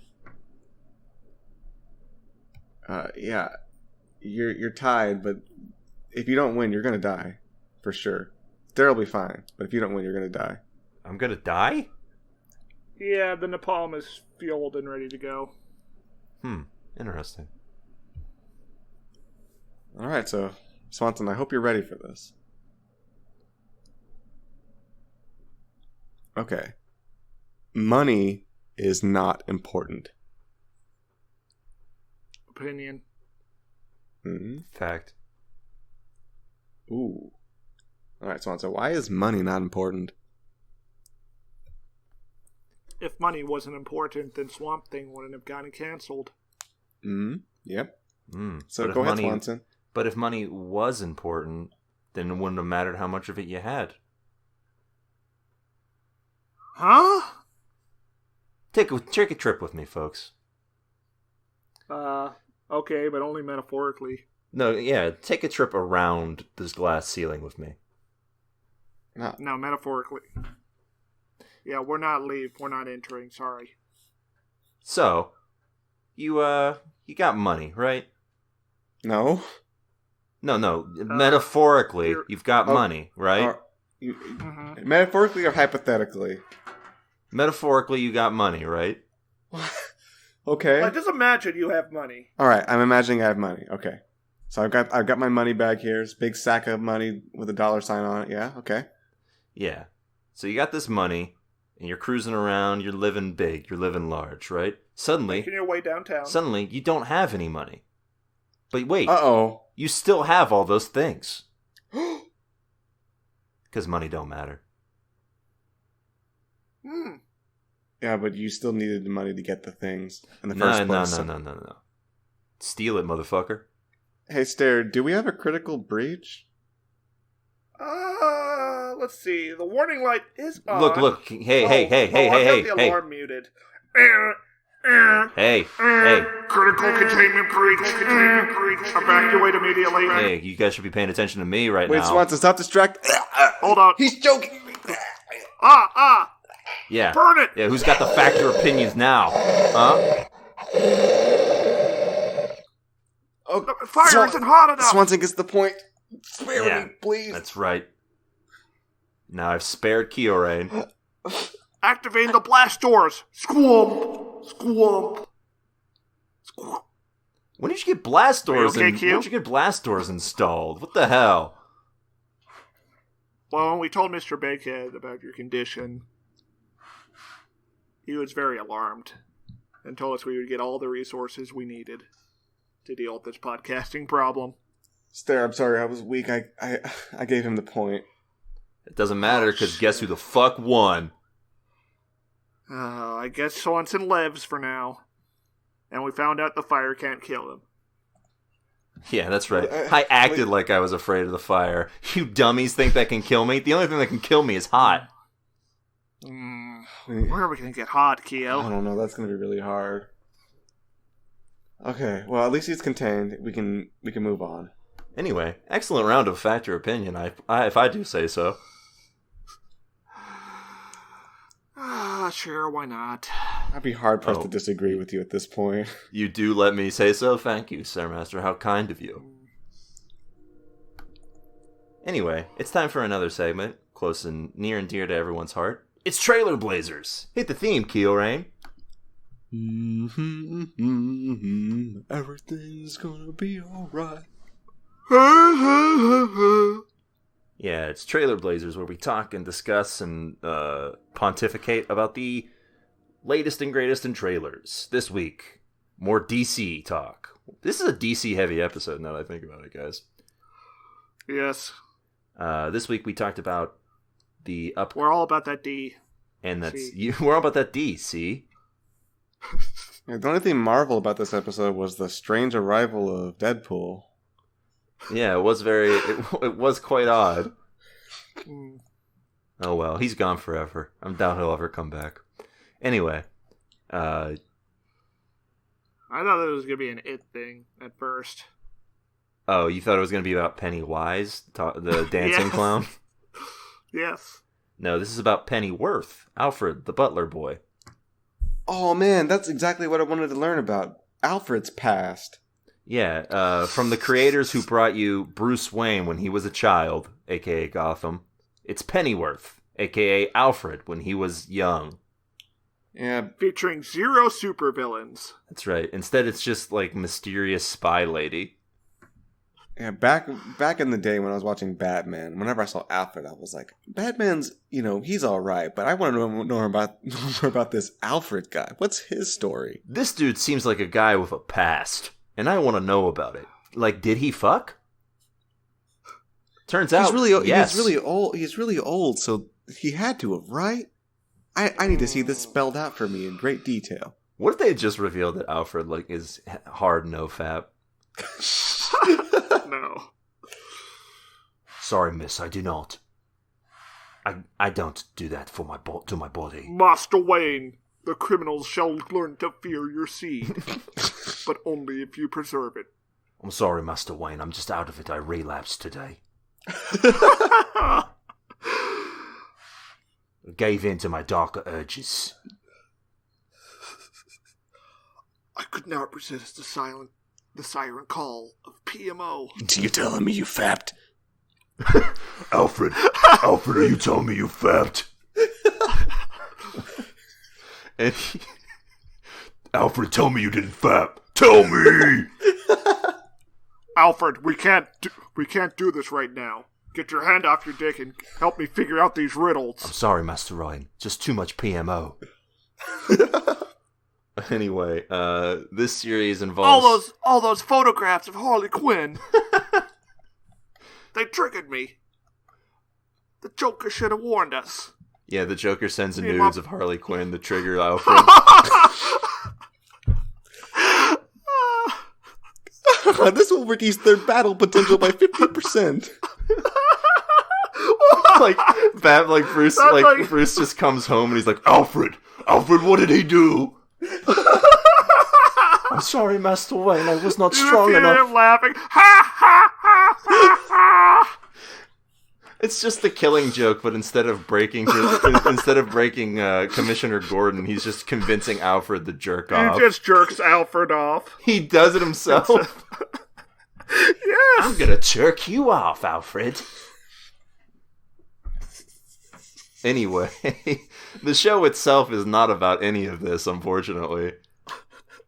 Yeah, you're tied, but if you don't win, you're gonna die, for sure. Stair will be fine, but if you don't win, you're gonna die. I'm gonna die? Yeah, the napalm is fueled and ready to go. Interesting. Alright, so, Swanson, I hope you're ready for this. Okay. Money is not important. Opinion. Mm-hmm. Fact. Ooh. Alright, Swanson, why is money not important? If money wasn't important, then Swamp Thing wouldn't have gotten canceled. Yep. So But go ahead, Swanson. But if money was important, then it wouldn't have mattered how much of it you had. Huh? Take a trip with me, folks. Okay, but only metaphorically. No, yeah, take a trip around this glass ceiling with me. No, metaphorically. Yeah, we're not entering, sorry. So, you got money, right? No. No, metaphorically, you've got money, right? Metaphorically or hypothetically? Metaphorically, you got money, right? Okay. Just imagine you have money. All right, I'm imagining I have money. Okay. So I've got my money bag here. It's a big sack of money with a dollar sign on it. Yeah, okay. Yeah. So you got this money, and you're cruising around, you're living big, you're living large, right? Making your way downtown. Suddenly, you don't have any money. But wait. Uh-oh. You still have all those things. Because money don't matter. Yeah, but you still needed the money to get the things in the first place. No. Steal it, motherfucker. Hey, Stair, do we have a critical breach? Let's see. The warning light is on. Look. Hey. I've got the alarm muted. Hey. Critical containment breach. Evacuate immediately. Hey, you guys should be paying attention to me right now. Wait, Swanson, stop distracting. Hold on. He's joking. Yeah. Burn it! Yeah, who's got the factor opinions now? Huh? Oh, the fire isn't hot enough! Swanson gets the point. Spare me, please. That's right. Now I've spared Kyorain. Activating the blast doors! Squump! When did you get blast doors? When did you get blast doors installed? What the hell? Well, when we told Mr. Bakehead about your condition, he was very alarmed and told us we would get all the resources we needed. to deal with this podcasting problem. Stare, I'm sorry, I was weak. I gave him the point. It doesn't matter, because guess who the fuck won? I guess Swanson lives for now. And we found out the fire can't kill him. Yeah, that's right. I acted like I was afraid of the fire. You dummies think that can kill me? The only thing that can kill me is hot. Where are we going to get hot, Keo? I don't know, that's going to be really hard. Okay, well, at least he's contained. We can move on. Anyway, excellent round of fact or opinion, if I do say so. Sure, why not? I'd be hard-pressed to disagree with you at this point. You do let me say so? Thank you, Sir Master. How kind of you. Anyway, it's time for another segment, close and near and dear to everyone's heart. It's Trailer Blazers. Hit the theme, Keel Rain. Everything's gonna be alright. Yeah, it's Trailer Blazers, where we talk and discuss and pontificate about the latest and greatest in trailers. This week, more DC talk. This is a DC-heavy episode, now that I think about it, guys. Yes. This week, we talked about the We're all about that D. And we're all about that D, see? Yeah, the only thing Marvel about this episode was the strange arrival of Deadpool. Yeah, it was it was quite odd. Oh well, he's gone forever. I doubt he'll ever come back. Anyway, I thought it was going to be an It thing at first. Oh, you thought it was going to be about Pennywise, the dancing clown? Yes. No, this is about Pennyworth, Alfred, the butler boy. Oh man, that's exactly what I wanted to learn about. Alfred's past. Yeah, from the creators who brought you Bruce Wayne when he was a child, a.k.a. Gotham, it's Pennyworth, a.k.a. Alfred when he was young. Yeah. Featuring 0 supervillains. That's right. Instead, it's just, like, mysterious spy lady. Yeah, back in the day when I was watching Batman, whenever I saw Alfred, I was like, Batman's, he's alright, but I want to know more about this Alfred guy. What's his story? This dude seems like a guy with a past. And I want to know about it. Like, did he fuck? Turns out, yes. He's really old, so he had to have, right? I need to see this spelled out for me in great detail. What if they had just revealed that Alfred, is hard no-fap? No. Sorry, miss, I do not. I don't do that to my body. Master Wayne, the criminals shall learn to fear your seed. But only if you preserve it. I'm sorry, Master Wayne. I'm just out of it. I relapsed today. Gave in to my darker urges. I could not resist the siren call of PMO. You telling me you fapped? Alfred, are you telling me you fapped? And Alfred, tell me you didn't fap. Tell me! Alfred, we can't do this right now. Get your hand off your dick and help me figure out these riddles. I'm sorry, Master Ryan. Just too much PMO. Anyway, this series involves all those photographs of Harley Quinn. They triggered me. The Joker should have warned us. Yeah, the Joker sends nudes of Harley Quinn to trigger Alfred. This will reduce their battle potential by 50%. Bruce just comes home and he's like, Alfred, what did he do? I'm sorry, Master Wayne, I was not strong enough. Him laughing. Ha ha ha ha ha. It's just the Killing Joke, but instead of breaking Commissioner Gordon, he's just convincing Alfred to jerk off. He just jerks Alfred off. He does it himself. Yes. I'm gonna jerk you off, Alfred. Anyway, the show itself is not about any of this, unfortunately.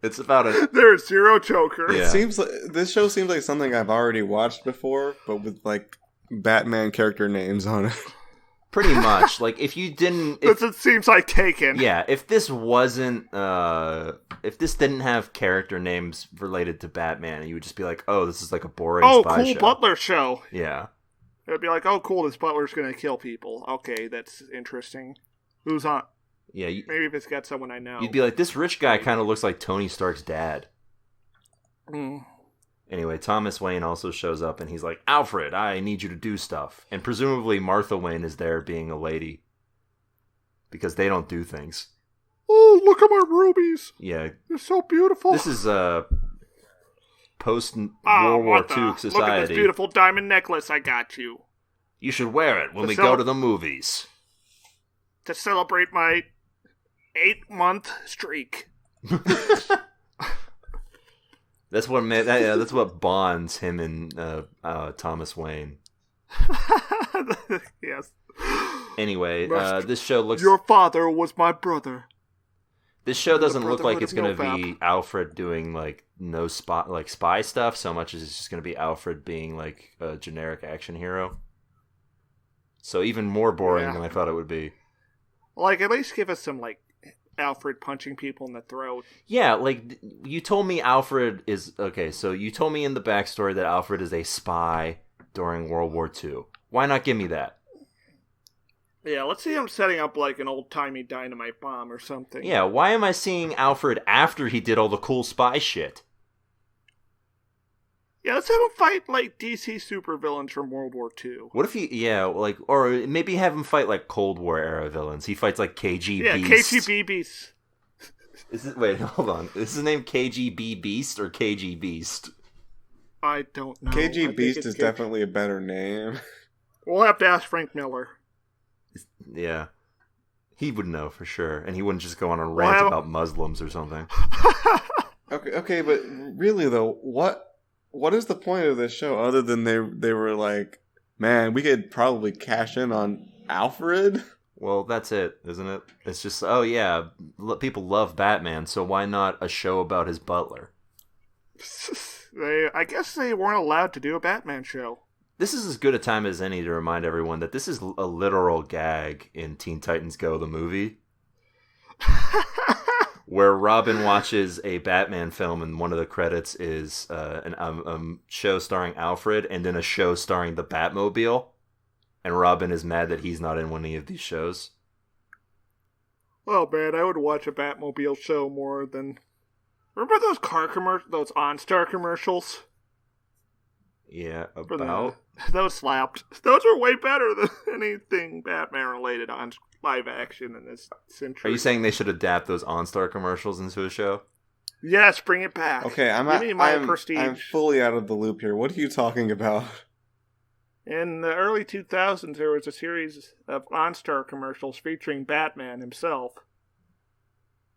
It's about There's 0 Joker. Yeah. It seems like this show seems like something I've already watched before, but with Batman character names on it. Pretty much. Like, if you didn't... It seems like Taken. Yeah, if this wasn't... if this didn't have character names related to Batman, you would just be like, oh, this is like a boring spy cool show. Butler show. Yeah. It would be like, oh, cool, this butler's going to kill people. Okay, that's interesting. Who's on? Yeah. Maybe if it's got someone I know. You'd be like, this rich guy kind of looks like Tony Stark's dad. Anyway, Thomas Wayne also shows up and he's like, Alfred, I need you to do stuff. And presumably Martha Wayne is there being a lady. Because they don't do things. Oh, look at my rubies. Yeah. They're so beautiful. This is post-World War II society. Look at this beautiful diamond necklace I got you. You should wear it when we go to the movies. To celebrate my 8-month streak. That's what bonds him and Thomas Wayne. Yes. Anyway, this show looks... Your father was my brother. This show doesn't look like it's going to be Alfred doing like spy stuff so much as it's just going to be Alfred being like a generic action hero. So even more boring than I thought it would be. Like, at least give us some like Alfred punching people in the throat. Yeah, like you told me Alfred is okay. So you told me in the backstory that Alfred is a spy during World War II. Why not give me that? Yeah, let's see him setting up like an old-timey dynamite bomb or something. Yeah, why am I seeing Alfred after he did all the cool spy shit? Yeah, let's have him fight like DC supervillains from World War II. What if or maybe have him fight like Cold War era villains. He fights like KG Yeah, Beast. KGB Beast. Wait, hold on. Is his name KGB Beast or KG Beast? I don't know. KG Beast is definitely a better name. We'll have to ask Frank Miller. Yeah. He would know for sure, and he wouldn't just go on a rant about Muslims or something. Okay, but really though, what is the point of this show other than they were like, man, we could probably cash in on Alfred? Well, that's it, isn't it? It's just, oh yeah, people love Batman, so why not a show about his butler? I guess they weren't allowed to do a Batman show. This is as good a time as any to remind everyone that this is a literal gag in Teen Titans Go, the movie. Where Robin watches a Batman film and one of the credits is a show starring Alfred and then a show starring the Batmobile. And Robin is mad that he's not in any of these shows. Oh man, I would watch a Batmobile show more than... Remember those those OnStar commercials? Yeah, about... Those slapped. Those are way better than anything Batman related on live action in this century. Are you saying they should adapt those OnStar commercials into a show? Yes, bring it back. Okay, I'm fully out of the loop here. What are you talking about? In the early 2000s, there was a series of OnStar commercials featuring Batman himself,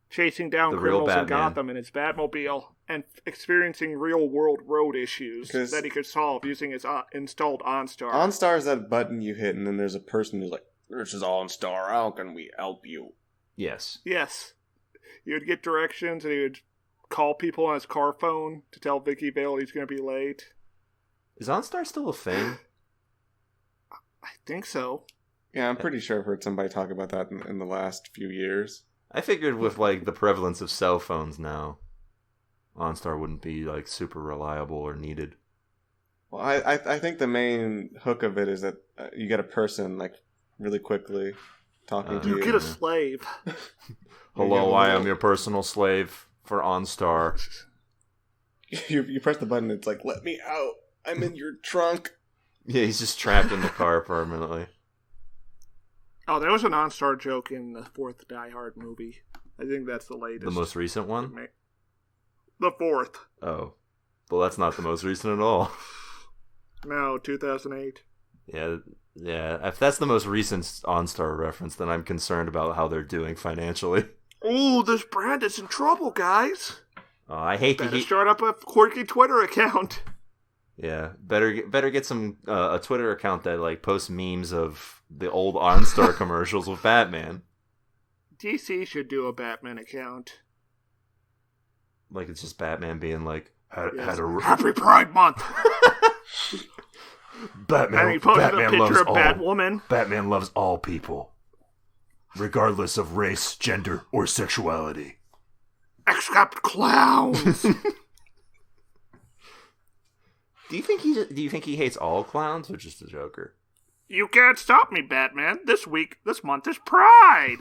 chasing down criminals in Gotham in his Batmobile and experiencing real-world road issues that he could solve using his installed OnStar. OnStar is that button you hit, and then there's a person who's like, "This is OnStar. How can we help you?" Yes. Yes. He would get directions, and he would call people on his car phone to tell Vicky Vale he's going to be late. Is OnStar still a thing? I think so. Yeah, I'm pretty sure I've heard somebody talk about that in the last few years. I figured with like the prevalence of cell phones now, OnStar wouldn't be like super reliable or needed. Well, I think the main hook of it is that you get a person like really quickly talking to you. You get a slave. Hello, I am your personal slave for OnStar. You press the button, it's like, let me out. I'm in your trunk. Yeah, he's just trapped in the car permanently. Oh, there was an OnStar joke in the fourth Die Hard movie. I think that's the latest. The most recent one? The fourth. Oh. Well, that's not the most recent at all. No, 2008. Yeah. If that's the most recent OnStar reference, then I'm concerned about how they're doing financially. Ooh, this brand is in trouble, guys. I hate to start up a quirky Twitter account. Yeah, better get some a Twitter account that like posts memes of the old OnStar commercials with Batman. DC should do a Batman account. Like it's just Batman being like, Happy Pride Month. And he posted a picture of Batwoman. Batman loves all people, regardless of race, gender, or sexuality. Except clowns. Do you think he hates all clowns or just the Joker? You can't stop me, Batman. This month is Pride.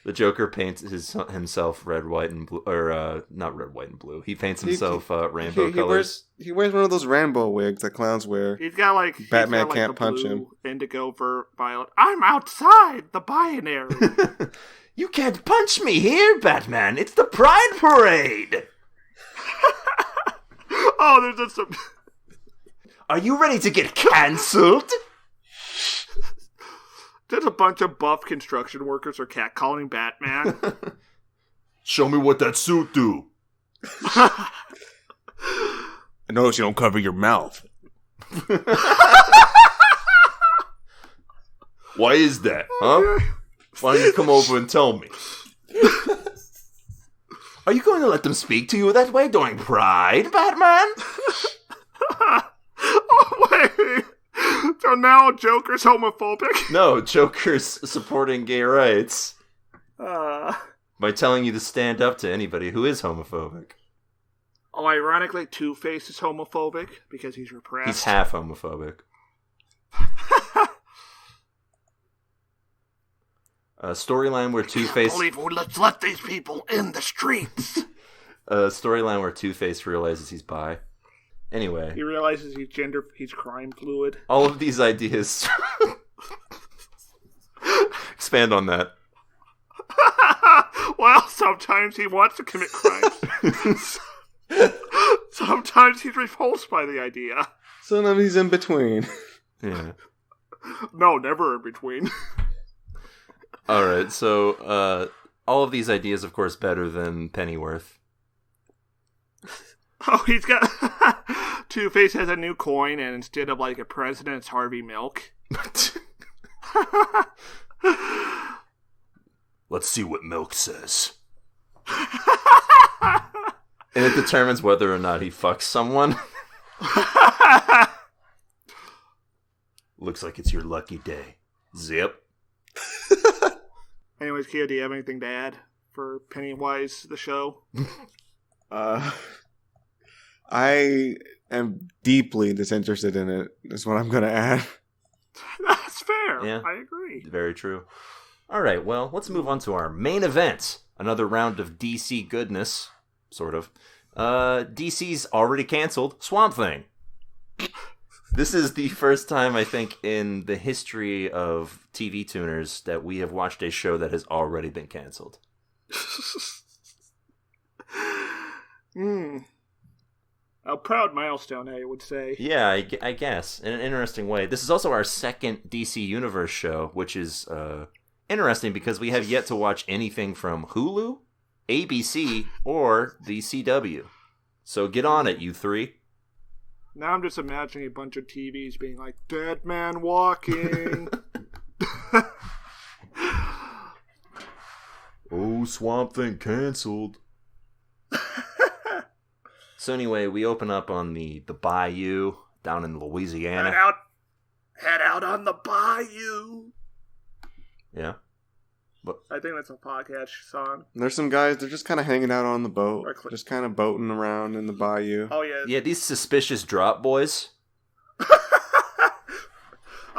The Joker paints himself red, white, and blue, or not red, white, and blue. He paints himself rainbow colors. He wears one of those Rambo wigs that clowns wear. He's got like Batman can't punch him. Indigo for violet. I'm outside the binary. You can't punch me here, Batman. It's the Pride Parade. Oh, there's just some. Are you ready to get cancelled? There's a bunch of buff construction workers are catcalling Batman. Show me what that suit do. I notice you don't cover your mouth. Why is that, huh? Why don't you come over and tell me? Are you going to let them speak to you that way during Pride, Batman? Oh, wait. So now Joker's homophobic? No, Joker's supporting gay rights. By telling you to stand up to anybody who is homophobic. Oh, ironically, Two-Face is homophobic because he's repressed. He's half homophobic. A storyline where Two-Face... Let's let these people in the streets. A storyline where Two-Face realizes he's bi. Anyway. He realizes he's crime fluid. All of these ideas... Expand on that. Well, sometimes he wants to commit crimes. Sometimes he's repulsed by the idea. Sometimes he's in between. Yeah. No, never in between. Alright, so, all of these ideas, of course, better than Pennyworth. Oh, he's got... Two-Face has a new coin, and instead of, like, a president, it's Harvey Milk. Let's see what Milk says. And it determines whether or not he fucks someone. Looks like it's your lucky day. Zip. Anyways, Keo, do you have anything to add for Pennywise, the show? I am deeply disinterested in it, is what I'm going to add. That's fair. Yeah. I agree. Very true. All right, well, let's move on to our main event. Another round of DC goodness, sort of. DC's already canceled Swamp Thing. This is the first time, I think, in the history of TV tuners that we have watched a show that has already been canceled. A proud milestone, I would say. Yeah, I guess. In an interesting way. This is also our second DC Universe show, which is interesting because we have yet to watch anything from Hulu, ABC, or the CW. So get on it, you three. Now I'm just imagining a bunch of TVs being like, Dead Man Walking. Oh, Swamp Thing canceled. So anyway, we open up on the bayou down in Louisiana. Head out on the bayou. Yeah. But I think that's a podcast song. There's some guys, they're just kind of hanging out on the boat. Just kind of boating around in the bayou. Oh, yeah. Yeah, these suspicious drop boys. I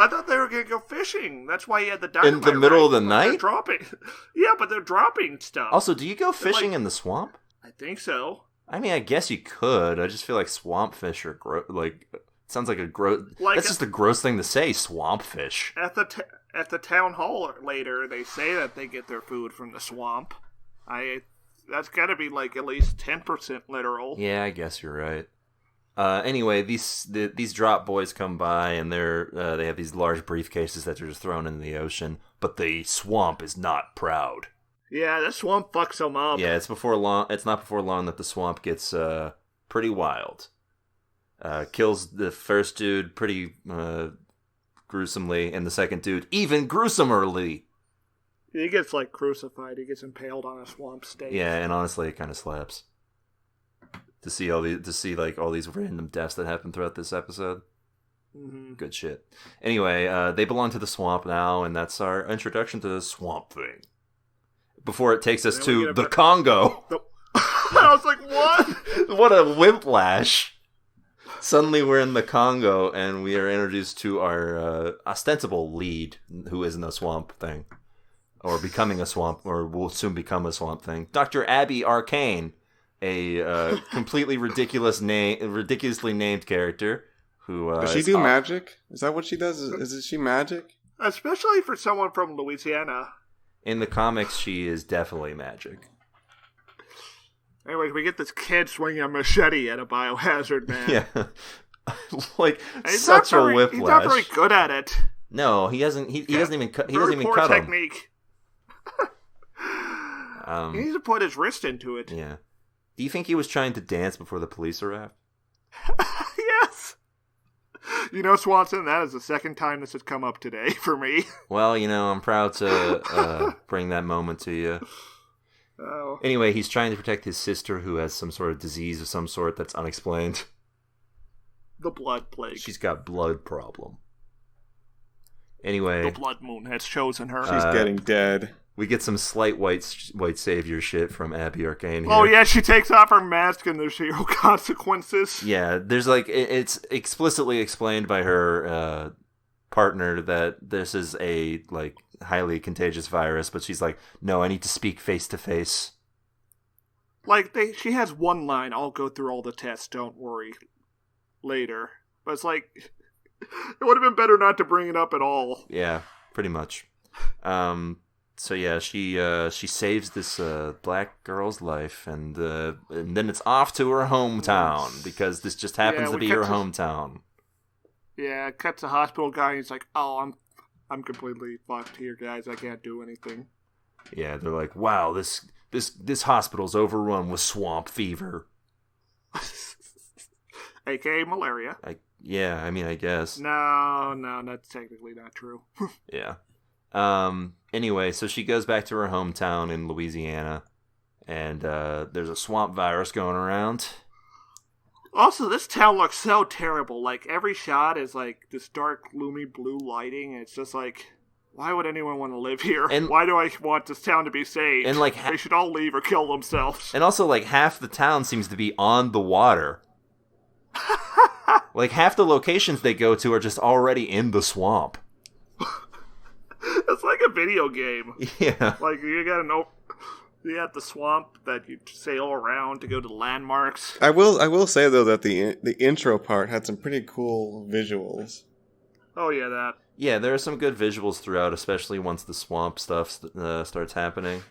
thought they were going to go fishing. That's why you had the dynamite. In the middle of the night? They're dropping. Yeah, but they're dropping stuff. Also, do you go fishing in the swamp? I think so. I mean, I guess you could. I just feel like swamp fish are sounds like a gross. That's just a gross thing to say. Swamp fish. At the town hall later, they say that they get their food from the swamp. That's got to be like at least 10% literal. Yeah, I guess you're right. Anyway, these drop boys come by and they have these large briefcases that are just thrown in the ocean. But the swamp is not proud. Yeah, the swamp fucks them up. Yeah, it's not before long that the swamp gets pretty wild. Kills the first dude pretty gruesomely, and the second dude even gruesomerly. He gets like crucified. He gets impaled on a swamp stake. Yeah, and honestly, it kind of slaps. to see all these random deaths that happen throughout this episode. Mm-hmm. Good shit. Anyway, they belong to the swamp now, and that's our introduction to the Swamp Thing. Before it takes us to the Congo. I was like, what? What a whiplash. Suddenly we're in the Congo, and we are introduced to our ostensible lead, who is in the Swamp Thing. Or becoming a swamp, or will soon become a Swamp Thing. Dr. Abby Arcane, a completely ridiculously named character. Who, does she do magic? Is that what she does? Is she magic? Especially for someone from Louisiana. In the comics, she is definitely magic. Anyways, we get this kid swinging a machete at a biohazard man. Yeah. Like, such a whiplash. He's not very good at it. No, he doesn't. He doesn't even cut. He doesn't even cut him. Technique. He needs to put his wrist into it. Yeah. Do you think he was trying to dance before the police arrived? Yes. You know, Swanson, that is the second time this has come up today for me. Well, I'm proud to bring that moment to you. Oh. Anyway, he's trying to protect his sister who has some sort of disease of some sort that's unexplained. The blood plague. She's got blood problem. Anyway. The blood moon has chosen her. She's getting dead. We get some slight white savior shit from Abby Arcane here. Oh yeah, she takes off her mask and there's zero consequences. Yeah, there's it's explicitly explained by her partner that this is a highly contagious virus, but she's like, no, I need to speak face to face. She has one line, I'll go through all the tests, don't worry, later. But it's like, it would have been better not to bring it up at all. Yeah, pretty much. So yeah, she saves this black girl's life, and then it's off to her hometown, because this just happens to be her hometown. Yeah, cuts a hospital guy, and he's like, oh, I'm completely fucked here, guys. I can't do anything. Yeah, they're like, wow, this hospital's overrun with swamp fever. AKA malaria. I guess. No, that's technically not true. Yeah. Anyway, so she goes back to her hometown in Louisiana, and there's a swamp virus going around. Also, this town looks so terrible. Every shot is this dark, gloomy blue lighting, and it's just why would anyone want to live here? And why do I want this town to be saved? And they should all leave or kill themselves. And also, half the town seems to be on the water. Half the locations they go to are just already in the swamp. It's like a video game. Yeah. You got the swamp that you sail around to go to landmarks. I will say though that the intro part had some pretty cool visuals. Oh yeah, that. Yeah, there are some good visuals throughout, especially once the swamp stuff starts happening.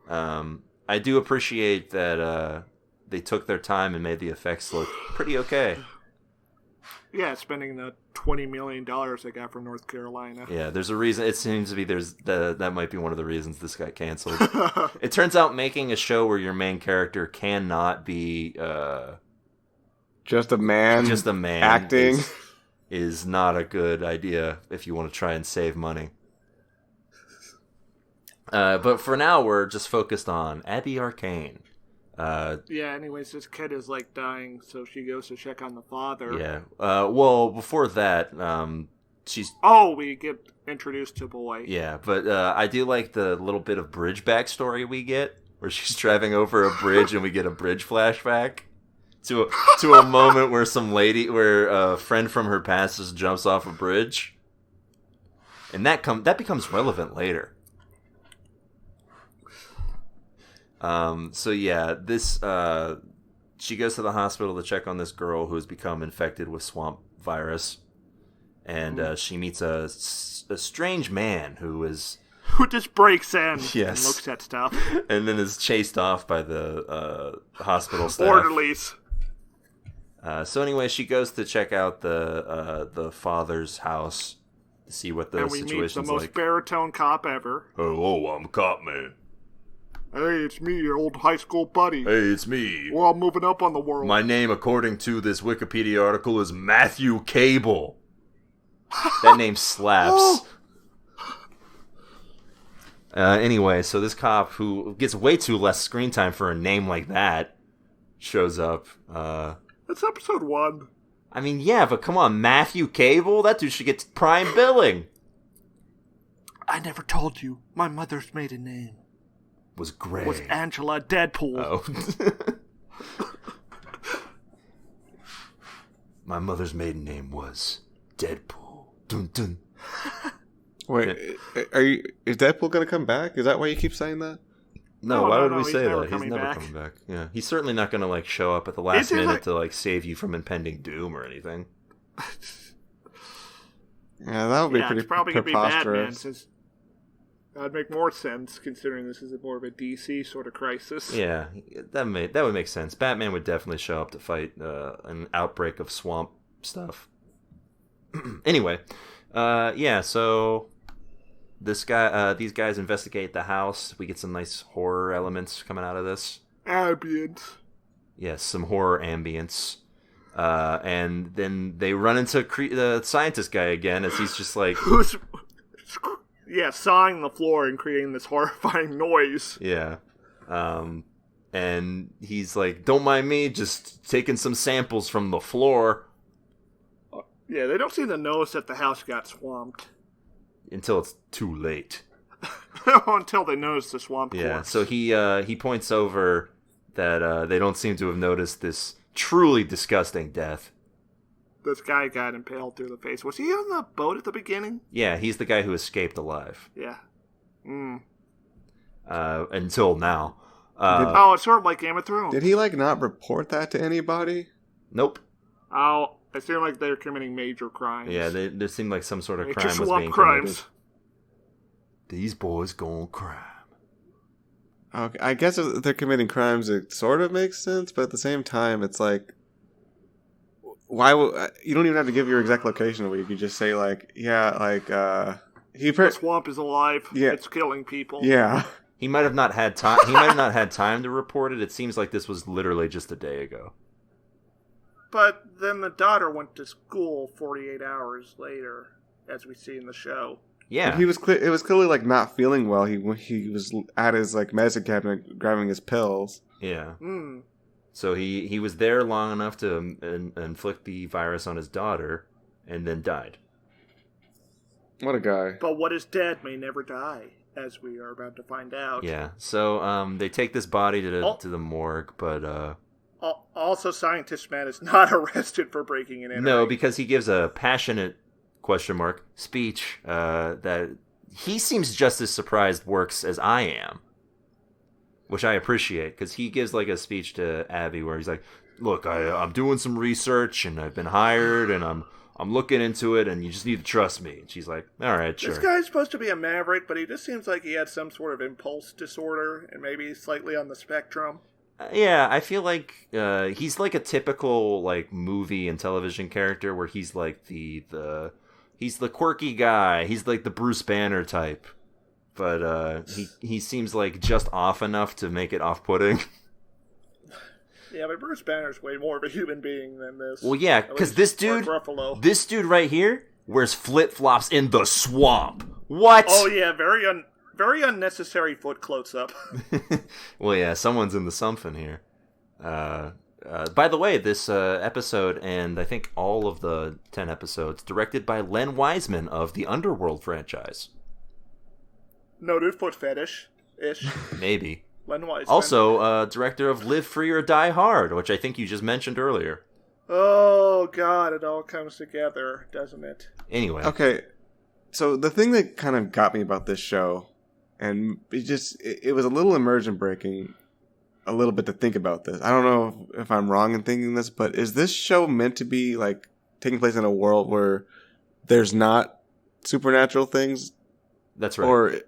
I do appreciate that they took their time and made the effects look pretty okay. Yeah, spending the $20 million they got from North Carolina. Yeah, there's a reason. It seems to be that might be one of the reasons this got canceled. It turns out making a show where your main character cannot be just a man acting is not a good idea if you want to try and save money. But for now, we're just focused on Abby Arcane. Anyways, this kid is dying, so she goes to check on the father. Yeah. Well, before that, she's... Oh, we get introduced to boy. Yeah, but I do like the little bit of bridge backstory we get, where she's driving over a bridge and we get a bridge flashback to a moment where a friend from her past just jumps off a bridge. And that becomes relevant later. So yeah, she goes to the hospital to check on this girl who has become infected with swamp virus, and she meets a strange man who just breaks in yes. and looks at stuff, and then is chased off by the hospital staff. Orderlies. So anyway, she goes to check out the father's house to see what the situation's like. And we meet the most baritone cop ever. Hello, I'm a cop man. Hey, it's me, your old high school buddy. Hey, it's me. We're all moving up on the world. My name, according to this Wikipedia article, is Matthew Cable. That name slaps. Anyway, so this cop, who gets way too less screen time for a name like that, shows up. That's episode 1. I mean, yeah, but come on, Matthew Cable? That dude should get prime billing. I never told you. My mother's maiden name Was Gray. was Angela Deadpool. Oh. My mother's maiden name was Deadpool. Dun dun. Wait, is Deadpool going to come back? Is that why you keep saying that? No, No, why no, would no, we he's say never that? He's coming never back. coming back. Yeah, he's certainly not going to like show up at the last it minute like- to like save you from impending doom or anything. Yeah, that would be Yeah, pretty it's probably going to be Batman, preposterous. since that'd make more sense, considering this is more of a DC sort of crisis. Yeah, that would make sense. Batman would definitely show up to fight an outbreak of swamp stuff. Anyway, yeah. So these guys investigate the house. We get some nice horror elements coming out of this. Ambient. Yes, some horror ambience. And then they run into the scientist guy again as he's just like, Who's, sawing the floor and creating this horrifying noise. yeah. And he's like, don't mind me, just taking some samples from the floor. Yeah, they don't seem to notice that the house got swamped. Until it's too late. Until they notice the swamp Yeah, corpse. so he points over that they don't seem to have noticed this truly disgusting death. This guy got impaled through the face. Was he on the boat at the beginning? Yeah, he's the guy who escaped alive. Yeah. Until now. Oh, it's sort of like Game of Thrones. Did he not report that to anybody? Nope. Oh, it seemed like they're committing major crimes. Yeah, there seemed like some sort of Major crime was swamp being crimes. committed. These boys gone crime. Okay, I guess if they're committing crimes, it sort of makes sense, but at the same time, it's like, why would you don't even have to give your exact location away. You could just say The swamp is alive. Yeah. It's killing people. yeah. He might have not had time. He might have not had time to report it. It seems like this was literally just a day ago. But then the daughter went to school 48 hours later, as we see in the show. Yeah, He was it was clearly not feeling well. He was at his medicine cabinet grabbing his pills. yeah. Hmm. So he was there long enough to inflict the virus on his daughter, and then died. What a guy. But what is dead may never die, as we are about to find out. Yeah. So they take this body to the morgue, but Also, Scientist Man is not arrested for breaking and entering. no, because he gives a passionate speech that he seems just as surprised works as I am, which I appreciate, because he gives a speech to Abby where he's like, look, I'm doing some research and I've been hired and I'm looking into it and you just need to trust me. And she's like, all right, sure. This guy's supposed to be a maverick, but he just seems like he had some sort of impulse disorder and maybe slightly on the spectrum. Yeah, I feel like he's like a typical movie and television character where he's he's the quirky guy. He's like the Bruce Banner type. But he seems just off enough to make it off-putting. Yeah, but Bruce Banner's way more of a human being than this. Well, yeah, because this dude right here wears flip-flops in the swamp. What? Oh, yeah, very unnecessary foot close-up. Well, yeah, someone's in the something here. By the way, this episode, and I think all of the 10 episodes, directed by Len Wiseman of the Underworld franchise. Noted foot fetish-ish. Maybe. Len Wiseman. Also, director of Live Free or Die Hard, which I think you just mentioned earlier. Oh, God, it all comes together, doesn't it? Anyway. Okay, so the thing that kind of got me about this show, and it was a little immersion breaking, a little bit to think about this. I don't know if I'm wrong in thinking this, but is this show meant to be taking place in a world where there's not supernatural things? That's right.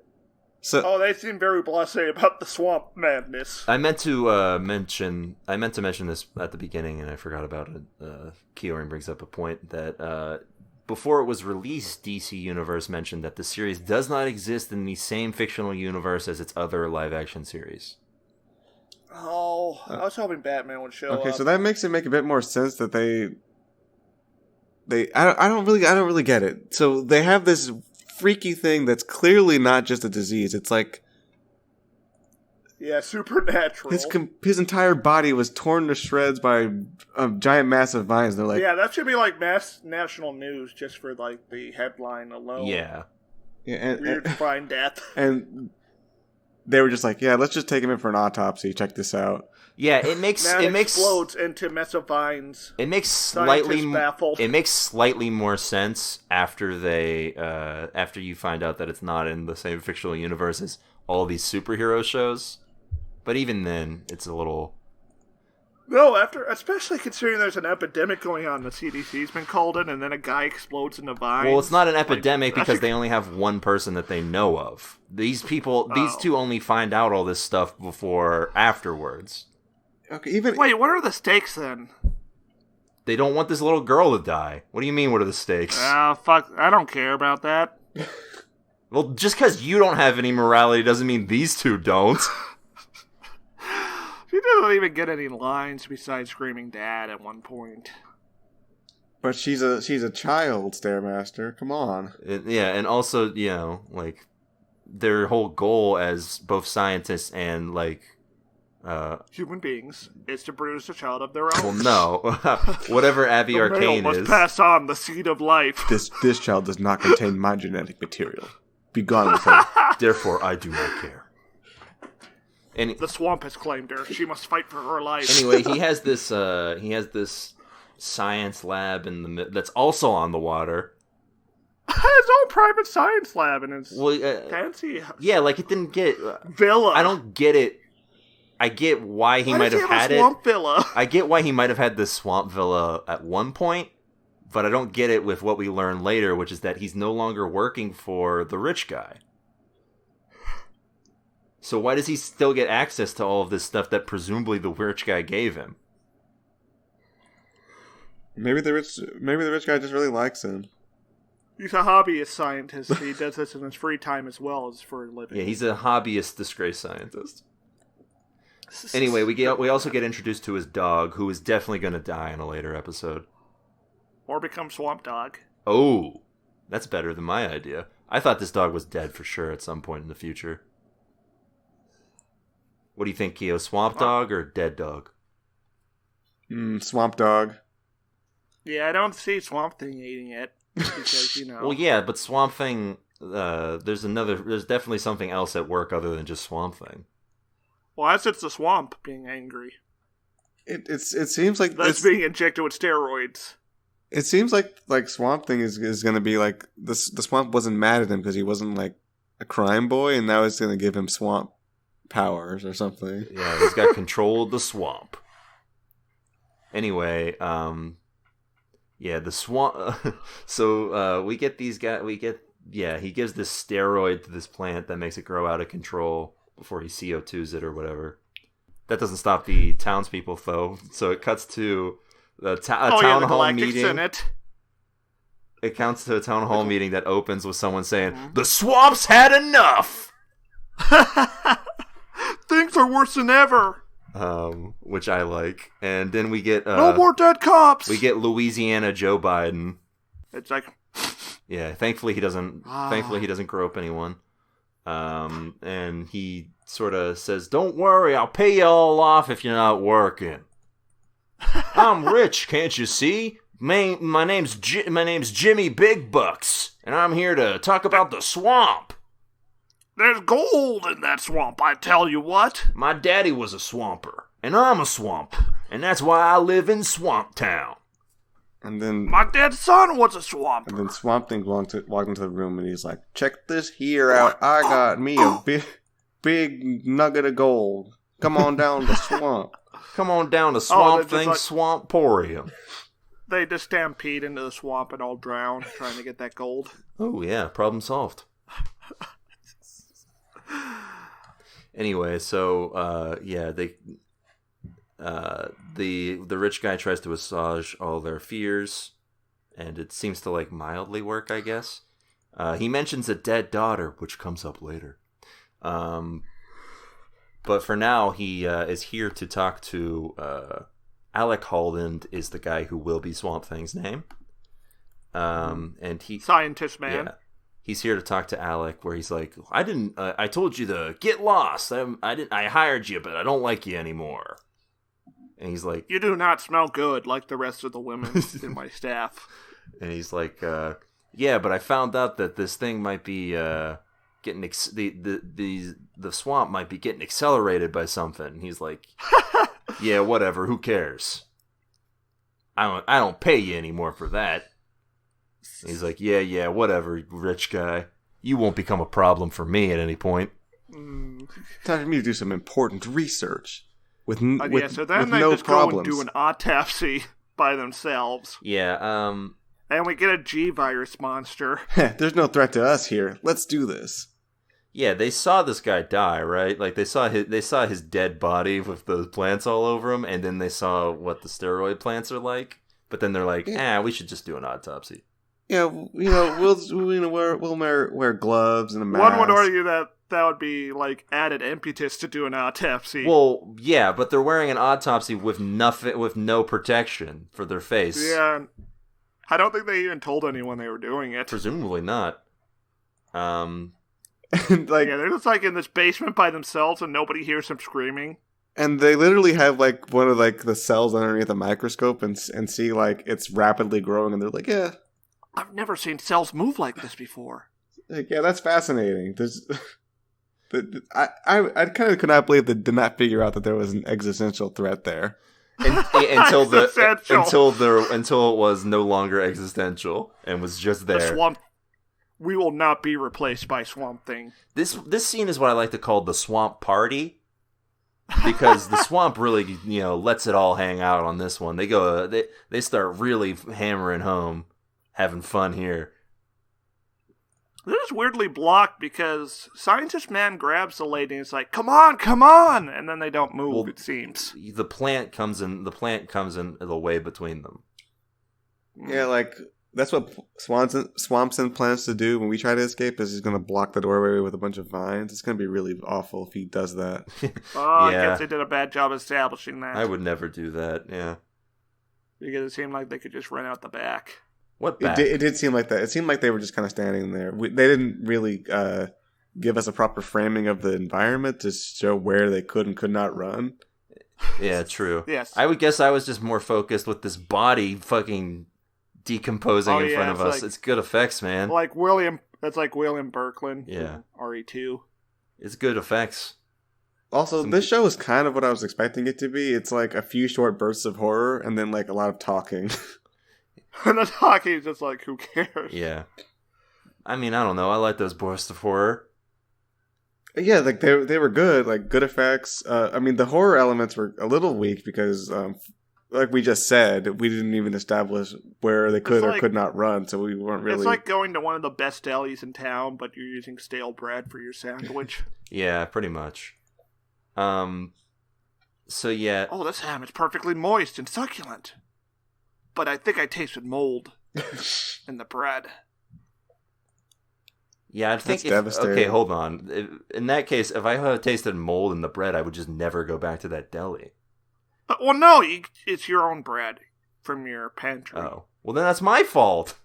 Oh, they seem very blasé about the swamp madness. I meant to mention this at the beginning, and I forgot about it. Kioran brings up a point that before it was released, DC Universe mentioned that the series does not exist in the same fictional universe as its other live-action series. Oh, I was hoping Batman would show up. Okay, so that makes it make a bit more sense that I don't really get it. So they have this freaky thing that's clearly not just a disease. It's Yeah, supernatural. His entire body was torn to shreds by giant, massive vines. They're like, yeah, that should be like national news just for like the headline alone. Yeah. Weird vine death. And they were just like, yeah, let's just take him in for an autopsy. Check this out. Yeah, it makes explodes into mess of vines. It makes slightly more sense after after you find out that it's not in the same fictional universe as all these superhero shows. But even then, it's a little... No, especially considering there's an epidemic going on, the CDC's been called in, and then a guy explodes into vines. Well, it's not an epidemic because they only have one person that they know of. These two only find out all this stuff afterwards. Okay, Wait, what are the stakes then? They don't want this little girl to die. What do you mean, what are the stakes? Fuck, I don't care about that. Well, just because you don't have any morality doesn't mean these two don't. She doesn't even get any lines besides screaming "Dad" at one point. But she's a child, Stairmaster. Come on. And also, like their whole goal as both scientists and like human beings is to produce a child of their own. Well, no, whatever Abby Arcane must pass on the seed of life. This child does not contain my genetic material. Be gone with her. Therefore, I do not care. And the swamp has claimed her. She must fight for her life. Anyway, he has this science lab that's also on the water. His own private science lab and it's fancy. Yeah, like it didn't get villa. I don't get it. I get why he might have had swamp villa? I get why he might have had this swamp villa at one point, but I don't get it with what we learn later, which is that he's no longer working for the rich guy. So why does he still get access to all of this stuff that presumably the rich guy gave him? Maybe the rich guy just really likes him. He's a hobbyist scientist. He does this in his free time as well as for a living. Yeah, he's a hobbyist disgrace scientist. Anyway, we also get introduced to his dog, who is definitely going to die in a later episode. Or become Swamp Dog. Oh, that's better than my idea. I thought this dog was dead for sure at some point in the future. What do you think, Keo? Swamp Dog or Dead Dog? Swamp Dog. Yeah, I don't see Swamp Thing eating it. Because, Well, yeah, but Swamp Thing, there's definitely something else at work other than just Swamp Thing. Well, it's the swamp being angry. It seems like that's being injected with steroids. It seems like Swamp Thing is going to be like the swamp wasn't mad at him because he wasn't like a crime boy, and now it's going to give him swamp powers or something. Yeah, he's got control of the swamp. Anyway, the swamp. So we get these guys. He gives this steroid to this plant that makes it grow out of control before he CO2s it or whatever. That doesn't stop the townspeople though. So it cuts to the town hall meeting. It counts to a town hall meeting that opens with someone saying, "The swamp's had enough." Things are worse than ever. Which I like. And then we get no more dead cops. We get Louisiana Joe Biden. It's like, yeah. Thankfully he doesn't grope anyone. And he sort of says, "Don't worry, I'll pay you all off if you're not working. I'm rich, can't you see? My name's Jimmy Big Bucks, and I'm here to talk about the swamp. There's gold in that swamp, I tell you what. My daddy was a swamper, and I'm a swamper, and that's why I live in Swamp Town." And then my dad's son was a swamper. And then Swamp Thing walked into the room and he's like, "Check this here out. I got me a big nugget of gold. Come on down the swamp. Come on down to Swamp Thing Swamporium." They just stampede into the swamp and all drown trying to get that gold. Oh yeah, problem solved. Anyway, so the rich guy tries to assuage all their fears, and it seems to like mildly work, I guess. He mentions a dead daughter, which comes up later. But for now, he is here to talk to Alec Holland, is the guy who will be Swamp Thing's name. And he scientist man. Yeah, he's here to talk to Alec, where he's like, I told you to get lost. I hired you, but I don't like you anymore. And he's like, you do not smell good like the rest of the women in my staff. And he's like, yeah, but I found out that this thing might be getting the swamp might be getting accelerated by something. And he's like, yeah, whatever. Who cares? I don't pay you anymore for that. And he's like, yeah, whatever, rich guy. You won't become a problem for me at any point. Time for me to do some important research. So then they just go and do an autopsy by themselves. Yeah, and we get a G-virus monster. There's no threat to us here. Let's do this. Yeah, they saw this guy die, right? Like they saw his dead body with those plants all over him, and then they saw what the steroid plants are like. But then they're like, we should just do an autopsy. Yeah, we'll wear gloves and a mask. One would argue that would be like added impetus to do an autopsy. Well, yeah, but they're wearing an autopsy with no protection for their face. Yeah, I don't think they even told anyone they were doing it. Presumably not. They're just like in this basement by themselves, and nobody hears them screaming. And they literally have like one of like the cells underneath a microscope and see like it's rapidly growing, and they're like, yeah. I've never seen cells move like this before. Like, yeah, that's fascinating. I kind of could not believe they did not figure out that there was an existential threat there. Until it was no longer existential and was just there. The swamp. We will not be replaced by Swamp Thing. This scene is what I like to call the swamp party, because the swamp really lets it all hang out on this one. They start really hammering home, having fun here. This is weirdly blocked because Scientist Man grabs the lady and is like, "Come on!" and then they don't move. Well, it seems the plant comes in the way between them. Yeah, like that's what Swampson plans to do when we try to escape. Is he's going to block the doorway with a bunch of vines. It's going to be really awful if he does that. I guess they did a bad job establishing that. I would never do that. Yeah, because it seemed like they could just run out the back. What back? It did seem like that. It seemed like they were just kind of standing there. They didn't really give us a proper framing of the environment to show where they could and could not run. Yeah, true. Yes. I would guess I was just more focused with this body fucking decomposing in front of us. It's good effects, man. That's like William Birkeland. Yeah. RE2. It's good effects. Also, this show is kind of what I was expecting it to be. It's like a few short bursts of horror and then like a lot of talking. And the talking is just like, who cares? Yeah. I mean, I don't know. I like those bursts of horror. Yeah, like they were good, like good effects. I mean, the horror elements were a little weak because, like we just said, we didn't even establish where they could or could not run, so we weren't really. It's like going to one of the best delis in town, but you're using stale bread for your sandwich. Yeah, pretty much. So yeah. Oh, this ham is perfectly moist and succulent. But I think I tasted mold in the bread. Yeah, I think. Okay, hold on. In that case, if I had tasted mold in the bread, I would just never go back to that deli. Well, no, it's your own bread from your pantry. Oh, well, then that's my fault.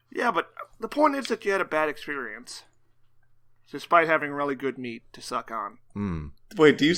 Yeah, but the point is that you had a bad experience, despite having really good meat to suck on. Wait, do you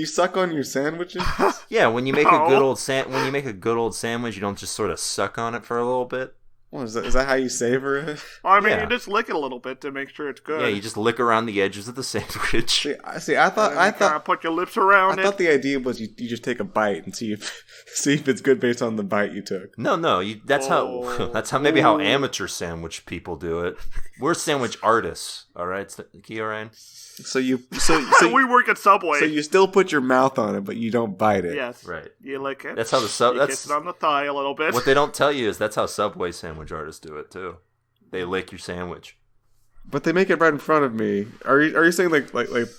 suck on your sandwiches? Yeah, when you make a good old sandwich, you don't just sort of suck on it for a little bit. Well, is that how you savor it? I mean, you just lick it a little bit to make sure it's good. Yeah, you just lick around the edges of the sandwich. See, I thought put your lips around it. I thought the idea was you just take a bite and see if it's good based on the bite you took. No, that's how maybe how amateur sandwich people do it. We're sandwich artists, all right, Kioran? So we work at Subway. So you still put your mouth on it, but you don't bite it. Yes, right. You lick it. That's how you kiss it on the thigh a little bit. What they don't tell you is that's how Subway sandwich artists do it too. They lick your sandwich. But they make it right in front of me. Are you saying like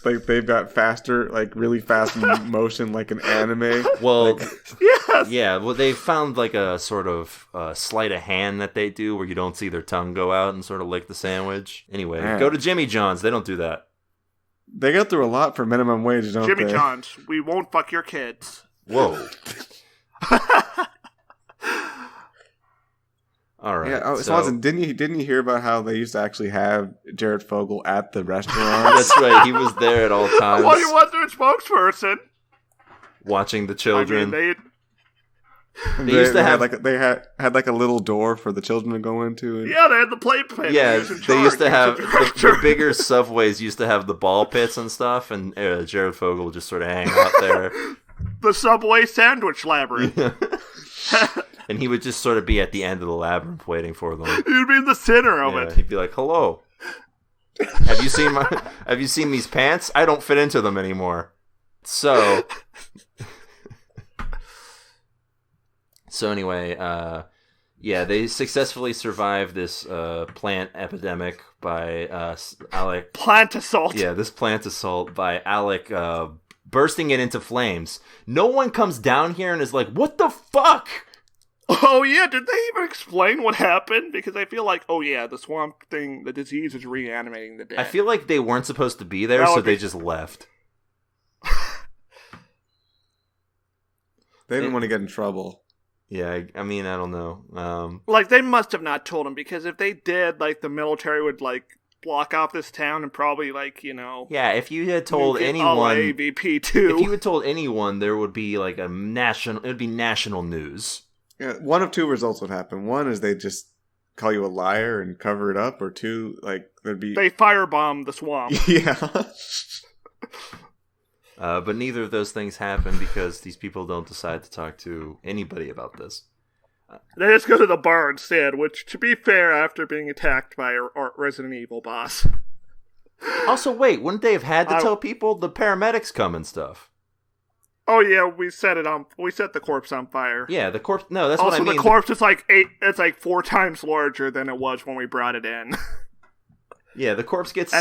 they've got faster, like really fast motion, like an anime? Well, yes. Yeah. Well, they found like a sort of sleight of hand that they do where you don't see their tongue go out and sort of lick the sandwich. Anyway, go to Jimmy John's. They don't do that. They go through a lot for minimum wage, don't Jimmy they? John's, we won't fuck your kids. Whoa. All right. Yeah. Oh, Swanson, didn't you hear about how they used to actually have Jared Fogle at the restaurant? That's right. He was there at all times. Well, he was their spokesperson. Watching the children. I mean, They used to have they had like a little door for the children to go into. And... yeah, they had the play plan. Yeah, they used to have the bigger subways used to have the ball pits and stuff, and Jared Fogle would just sort of hang out there. The Subway Sandwich Labyrinth. And he would just sort of be at the end of the labyrinth waiting for them. He'd be in the center of it. He'd be like, "Hello, have you seen these pants? I don't fit into them anymore." So anyway, they successfully survived this plant epidemic by Alec. Plant assault. Yeah, this plant assault by Alec bursting it into flames. No one comes down here and is like, "What the fuck?" Oh yeah, did they even explain what happened? Because I feel like, the swamp thing, the disease is reanimating the dead. I feel like they weren't supposed to be there, so they just left. They didn't want to get in trouble. Yeah, I mean, I don't know. Like, they must have not told him, because if they did, like, the military would, like, block off this town and probably, like, Yeah, if you had told anyone... AVP too. If you had told anyone, there would be, like, it would be national news. Yeah, one of two results would happen. One is they just call you a liar and cover it up, or two, like, there'd be... They firebomb the swamp. Yeah. But neither of those things happen because these people don't decide to talk to anybody about this. They just go to the bar instead, which, to be fair, after being attacked by a Resident Evil boss. Also, wait, wouldn't they have had to tell people? The paramedics come and stuff. Oh yeah, we set the corpse on fire. Yeah, the corpse. No, that's also, what I mean. The corpse is like 4 times larger than it was when we brought it in. Yeah, the corpse gets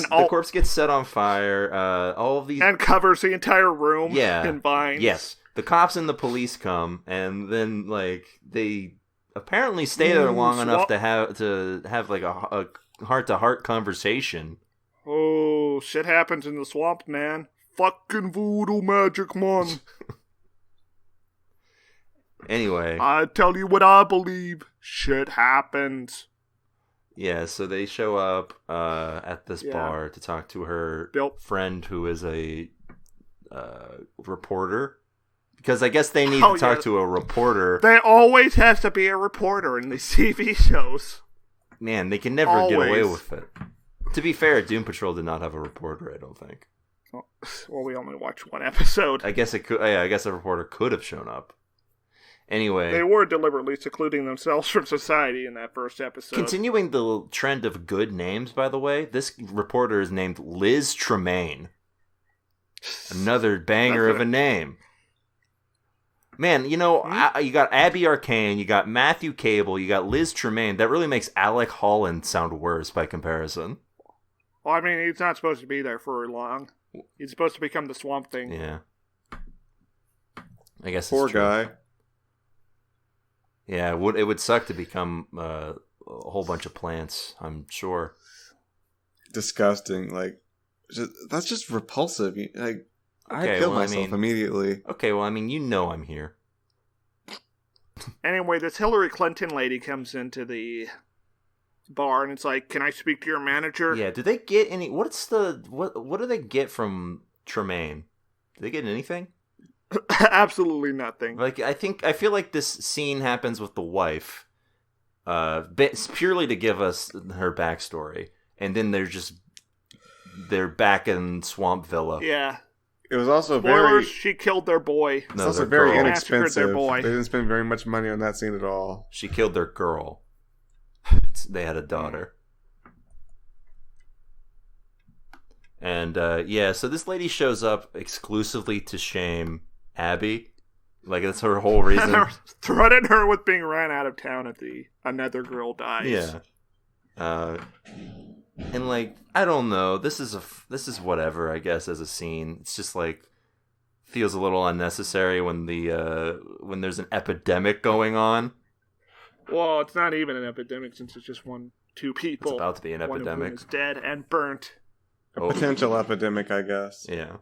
set on fire. All of these and covers the entire room. In vines. Yes, the cops and the police come, and then like they apparently stay there long enough to have like a heart-to-heart conversation. Oh, shit happens in the swamp, man. Fucking voodoo magic, man. Anyway. I tell you what I believe. Shit happens. Yeah, so they show up at this bar to talk to her friend who is a reporter. Because I guess they need to talk to a reporter. There always has to be a reporter in these TV shows. Man, they can never get away with it. To be fair, Doom Patrol did not have a reporter, I don't think. Well, we only watched one episode. I guess it could. Yeah, I guess a reporter could have shown up. Anyway, they were deliberately secluding themselves from society in that first episode. Continuing the trend of good names, by the way, this reporter is named Liz Tremaine. Another banger of a name. Man, you got Abby Arcane, you got Matthew Cable, you got Liz Tremaine. That really makes Alec Holland sound worse by comparison. Well, I mean, he's not supposed to be there for long. He's supposed to become the Swamp Thing. Yeah. I guess poor it's true. Guy. Yeah, it would suck to become a whole bunch of plants, I'm sure. Disgusting. Like, that's just repulsive. Like, I'd kill myself immediately. Okay, well, I mean, I'm here. Anyway, this Hillary Clinton lady comes into the bar and it's like, "Can I speak to your manager?" Yeah, do they get any... what do they get from Tremaine? Do they get anything? Absolutely nothing. Like, I feel like this scene happens with the wife, purely to give us her backstory, and then they're back in Swamp Villa. Yeah. It was also Spoilers, she killed their boy. It's also very inexpensive. Their boy. They didn't spend very much money on that scene at all. She killed their girl. They had a daughter. And, so this lady shows up exclusively to shame Abby. Like, that's her whole reason. Threaten her with being ran out of town if another girl dies. Yeah. And, like, I don't know. This is whatever, I guess, as a scene. It's just, like, feels a little unnecessary when when there's an epidemic going on. Well, it's not even an epidemic since it's just 2 people. It's about to be an epidemic. One of whom is dead and burnt. A potential epidemic, I guess. Yeah.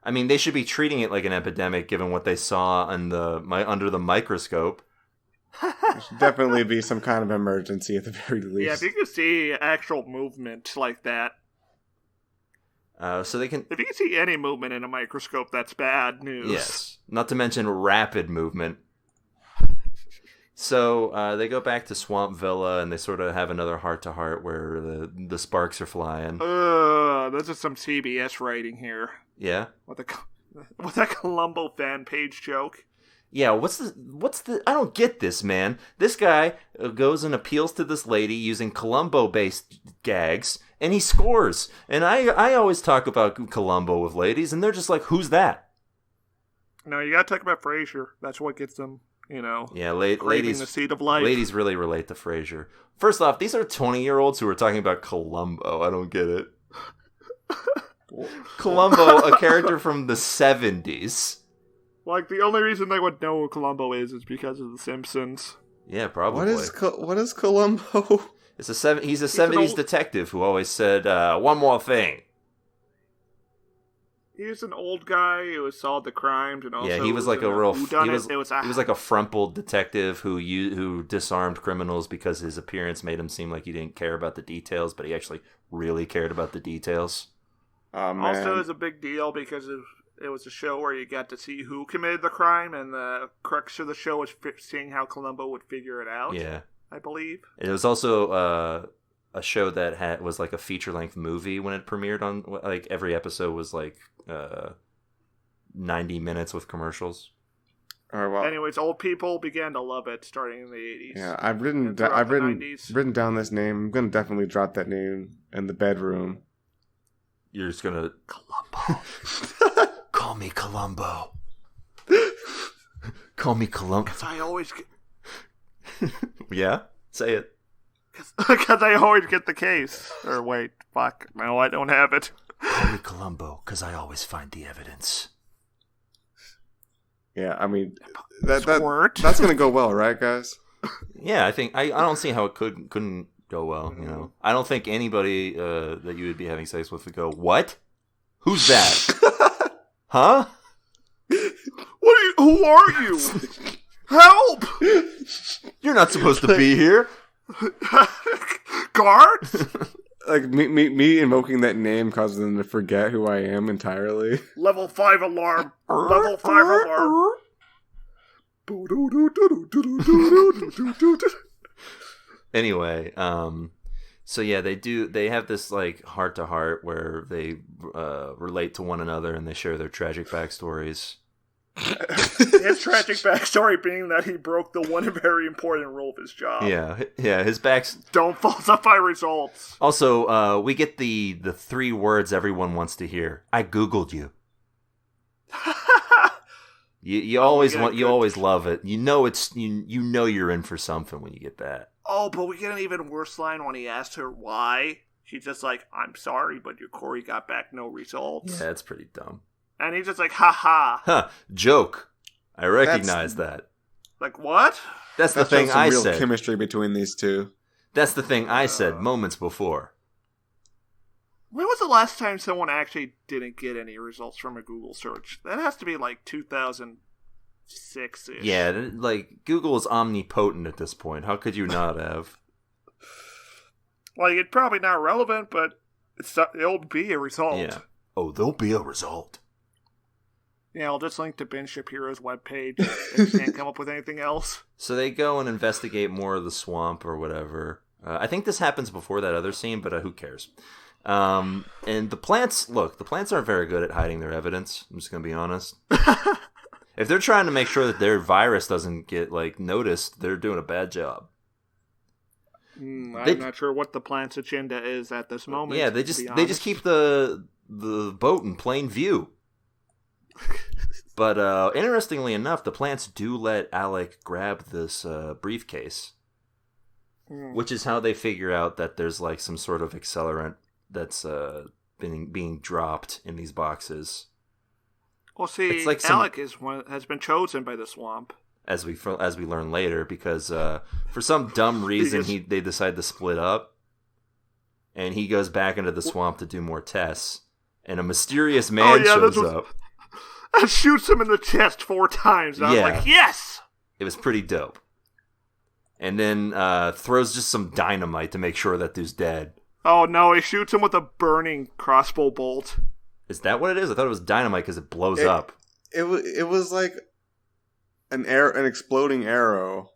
I mean, they should be treating it like an epidemic given what they saw under the microscope. There should definitely be some kind of emergency at the very least. Yeah, if you can see actual movement like that. So they can... If you can see any movement in a microscope, that's bad news. Yes. Not to mention rapid movement. So they go back to Swamp Villa, and they sort of have another heart-to-heart where the sparks are flying. This is some CBS writing here. Yeah? With that Columbo fan page joke. Yeah, what's the... I don't get this, man. This guy goes and appeals to this lady using Columbo-based gags, and he scores. And I always talk about Columbo with ladies, and they're just like, who's that? No, you gotta talk about Frasier. That's what gets them, Yeah, craving ladies, the seed of life. Ladies really relate to Frasier. First off, these are 20-year-olds who are talking about Columbo. I don't get it. Columbo, a character from the 70s. Like, the only reason they would know who Columbo is because of The Simpsons. Yeah, probably. What is Columbo? He's a 70s detective who always said, one more thing. He was an old guy who solved the crimes and also... Yeah, he was like a real... He was was like a frumpled detective who disarmed criminals because his appearance made him seem like he didn't care about the details, but he actually really cared about the details. Oh, man. Also, it was a big deal because it was a show where you got to see who committed the crime, and the crux of the show was seeing how Columbo would figure it out. Yeah, I believe it was also a show that was like a feature-length movie when it premiered on. Like every episode was like 90 minutes with commercials. All right, well, anyways, old people began to love it starting in the 80s. Yeah, I've written down this name. I'm gonna definitely drop that name in the bedroom. You're just gonna Columbo. Call me Columbo. Call me Columbo. Because I always get... Yeah? Say it. Because I always get the case. Or wait, fuck. No, I don't have it. Call me Columbo, because I always find the evidence. Yeah, I mean, that's going to go well, right, guys? Yeah, I don't see how it couldn't go well, I don't think anybody that you would be having sex with would go, what? Who's that? Huh? Who are you? Help! You're not supposed to be here. Guards? Like, me invoking that name causes them to forget who I am entirely. Level 5 alarm. Level 5 alarm. Anyway, so yeah, they have this like heart to heart where they relate to one another and they share their tragic backstories. His tragic backstory being that he broke the one very important rule of his job. Yeah, his don't falsify results. Also, we get the 3 words everyone wants to hear. I Googled you. You always love it. You know you're in for something when you get that. Oh, but we get an even worse line when he asked her why. She's just like, I'm sorry, but your Corey got back no results. Yeah, that's pretty dumb. And he's just like, ha. Huh, joke. I recognize that. Like, what? That's the thing I real said. Chemistry between these two. That's the thing I said moments before. When was the last time someone actually didn't get any results from a Google search? That has to be like 2006-ish. Yeah, like, Google is omnipotent at this point. How could you not have? Like, it's probably not relevant, but it'll be a result. Yeah. Oh, there'll be a result. Yeah, I'll just link to Ben Shapiro's webpage if you can't come up with anything else. So they go and investigate more of the swamp or whatever. I think this happens before that other scene, but who cares? And the plants aren't very good at hiding their evidence. I'm just going to be honest. If they're trying to make sure that their virus doesn't get, like, noticed, they're doing a bad job. I'm not sure what the plant's agenda is at this moment. Yeah, they just keep the boat in plain view. But interestingly enough, the plants do let Alec grab this briefcase, which is how they figure out that there's like some sort of accelerant that's being dropped in these boxes. Well, see, like Alec has been chosen by the swamp, as we learn later, because for some dumb reason they decide to split up, and he goes back into the swamp to do more tests, and a mysterious man shows up. And shoots him in the chest 4 times. And I was like, yes! It was pretty dope. and then throws just some dynamite to make sure that dude's dead. Oh no, he shoots him with a burning crossbow bolt. Is that what it is? I thought it was dynamite because it blows up. It was like an exploding arrow.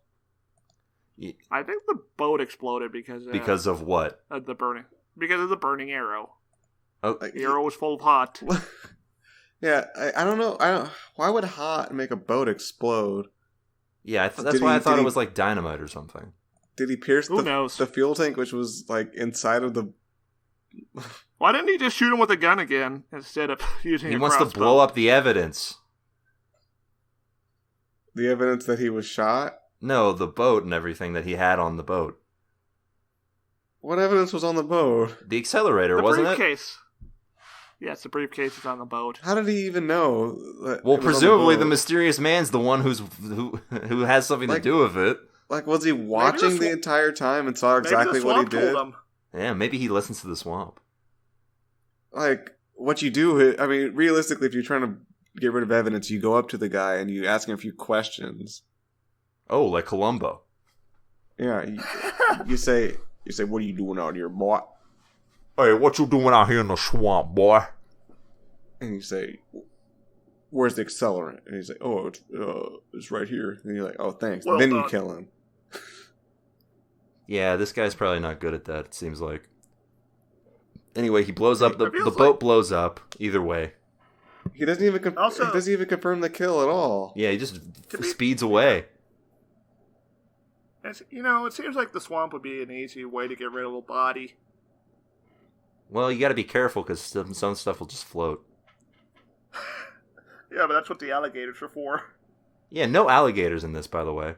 I think the boat exploded because of what? Of the burning. Because of the burning arrow. Oh, the arrow was full of hot. Yeah, I don't know. Why would hot make a boat explode? Yeah, that's why I thought it was like dynamite or something. Did he pierce knows? The fuel tank, which was like inside of the... Why didn't he just shoot him with a gun again instead of using He wants to blow up the evidence. The evidence that he was shot? No, the boat and everything that he had on the boat. What evidence was on the boat? The accelerator, wasn't it? The briefcase. Yes, the briefcase is on the boat. How did he even know? Well, presumably the mysterious man's the one who has something to do with it. Like, was he watching the entire time and saw exactly what he did? Yeah, maybe he listens to the swamp. Like, what you do, I mean, realistically, if you're trying to get rid of evidence, you go up to the guy and you ask him a few questions. Oh, like Columbo. Yeah, you say, what are you doing out here, boy? Hey, what you doing out here in the swamp, boy? And you say, where's the accelerant? And he's like, oh, it's right here. And you're like, oh, thanks. Well then done. you kill him. Yeah, this guy's probably not good at that, it seems like. Anyway, he blows up, the boat blows up, either way. He doesn't even confirm the kill at all. Yeah, he just speeds away. It seems like the swamp would be an easy way to get rid of a body. Well, you gotta be careful, because some stuff will just float. Yeah, but that's what the alligators are for. Yeah, no alligators in this, by the way.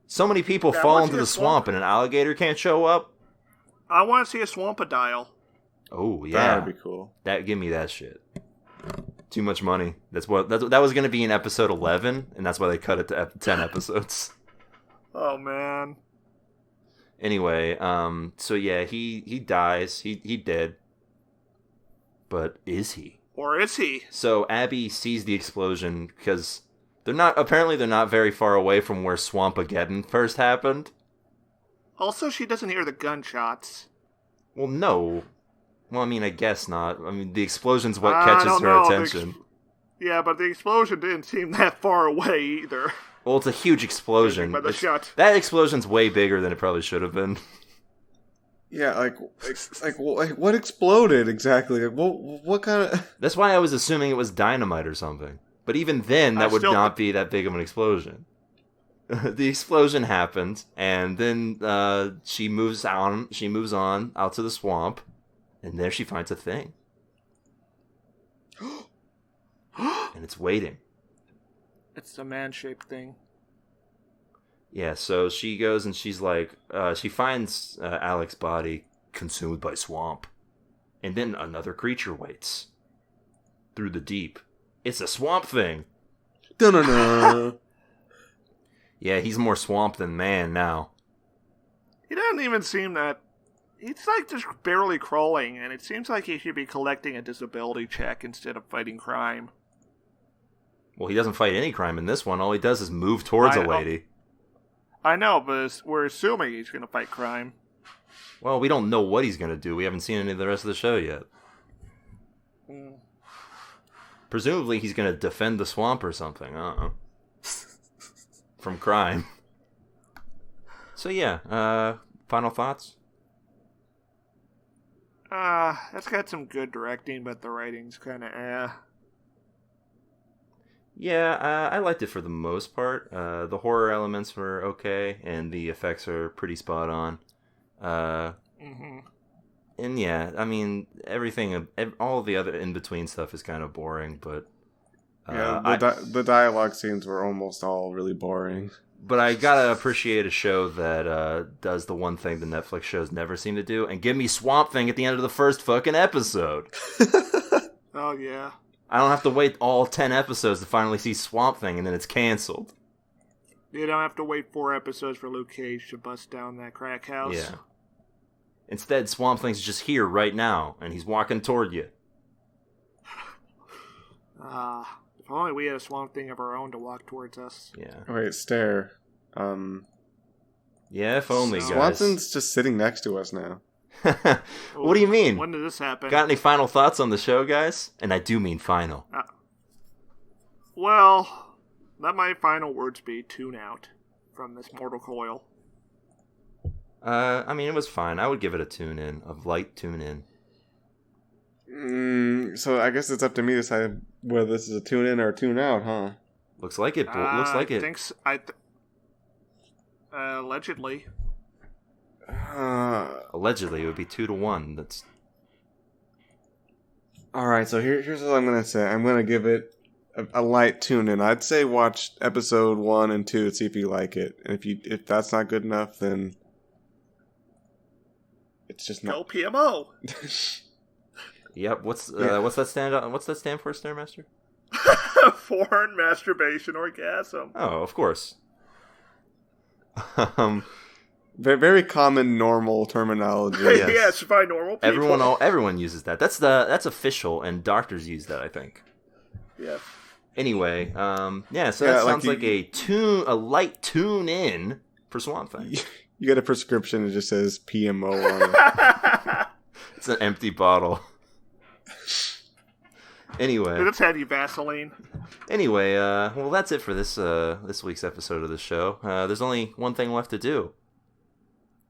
So many people fall into the swamp and an alligator can't show up. I want to see a swampadile. Oh, yeah. That would be cool. Give me that shit. Too much money. That was going to be in episode 11, and that's why they cut it to 10 episodes. Oh, man. Anyway, so yeah, he dies. He dead. But is he? Or is he? So Abby sees the explosion because they're not very far away from where Swampageddon first happened. Also, she doesn't hear the gunshots. Well, no. Well, I mean, I guess not. I mean, the explosion's what catches her attention. Yeah, but the explosion didn't seem that far away either. Well, it's a huge explosion. That explosion's way bigger than it probably should have been. Yeah, like what exploded exactly? Like, what kind of... That's why I was assuming it was dynamite or something. But even then, that would not be that big of an explosion. The explosion happened, and then she moves on. She moves on out to the swamp, and there she finds a thing, and it's waiting. It's a man-shaped thing. Yeah, so she goes and she's like, she finds Alec's body consumed by swamp, and then another creature waits through the deep. It's a swamp thing. Dun-dun-dun. Yeah, he's more swamp than man now. He doesn't even seem that... He's like just barely crawling, and it seems like he should be collecting a disability check instead of fighting crime. Well, he doesn't fight any crime in this one. All he does is move towards a lady. I know, but we're assuming he's going to fight crime. Well, we don't know what he's going to do. We haven't seen any of the rest of the show yet. Mm. Presumably, he's going to defend the swamp or something. I don't know. From crime. So, yeah. Final thoughts? It's got some good directing, but the writing's kind of Yeah, I liked it for the most part. The horror elements were okay, and the effects are pretty spot on. And yeah, I mean, everything, all the other in-between stuff is kind of boring, but... the dialogue scenes were almost all really boring. But I gotta appreciate a show that does the one thing the Netflix shows never seem to do, and give me Swamp Thing at the end of the first fucking episode. Oh, yeah. I don't have to wait all 10 episodes to finally see Swamp Thing, and then it's canceled. You don't have to wait 4 episodes for Luke Cage to bust down that crack house. Yeah. Instead, Swamp Thing's just here right now, and he's walking toward you. If only we had a Swamp Thing of our own to walk towards us. Yeah. Wait, Stare. Yeah, if only, guys. Swanson's just sitting next to us now. What do you mean? When did this happen? Got any final thoughts on the show, guys? And I do mean final. Well, let my final words be tune out from this mortal coil. I mean, it was fine. I would give it a tune-in, a light tune-in. So I guess it's up to me to decide whether this is a tune-in or a tune-out, huh? Looks like it. Looks like it. Allegedly. Allegedly, it would be 2-1. That's all right. So here's what I'm gonna say. I'm gonna give it a light tune-in. I'd say watch episode 1 and 2 and see if you like it. And if that's not good enough, then it's just not. No PMO. Yep. What's that stand? What's that stand for, Stairmaster? Foreign masturbation orgasm. Oh, of course. Very, very common, normal terminology. Yes. Yes, by normal people. Everyone uses that. That's official, and doctors use that, I think. Yeah. Anyway, so that sounds like a light tune in for Swamp Thing. You get a prescription that just says PMO on it. It's an empty bottle. Anyway, Let's have you Vaseline. Anyway, well, that's it for this week's episode of the show. There's only one thing left to do,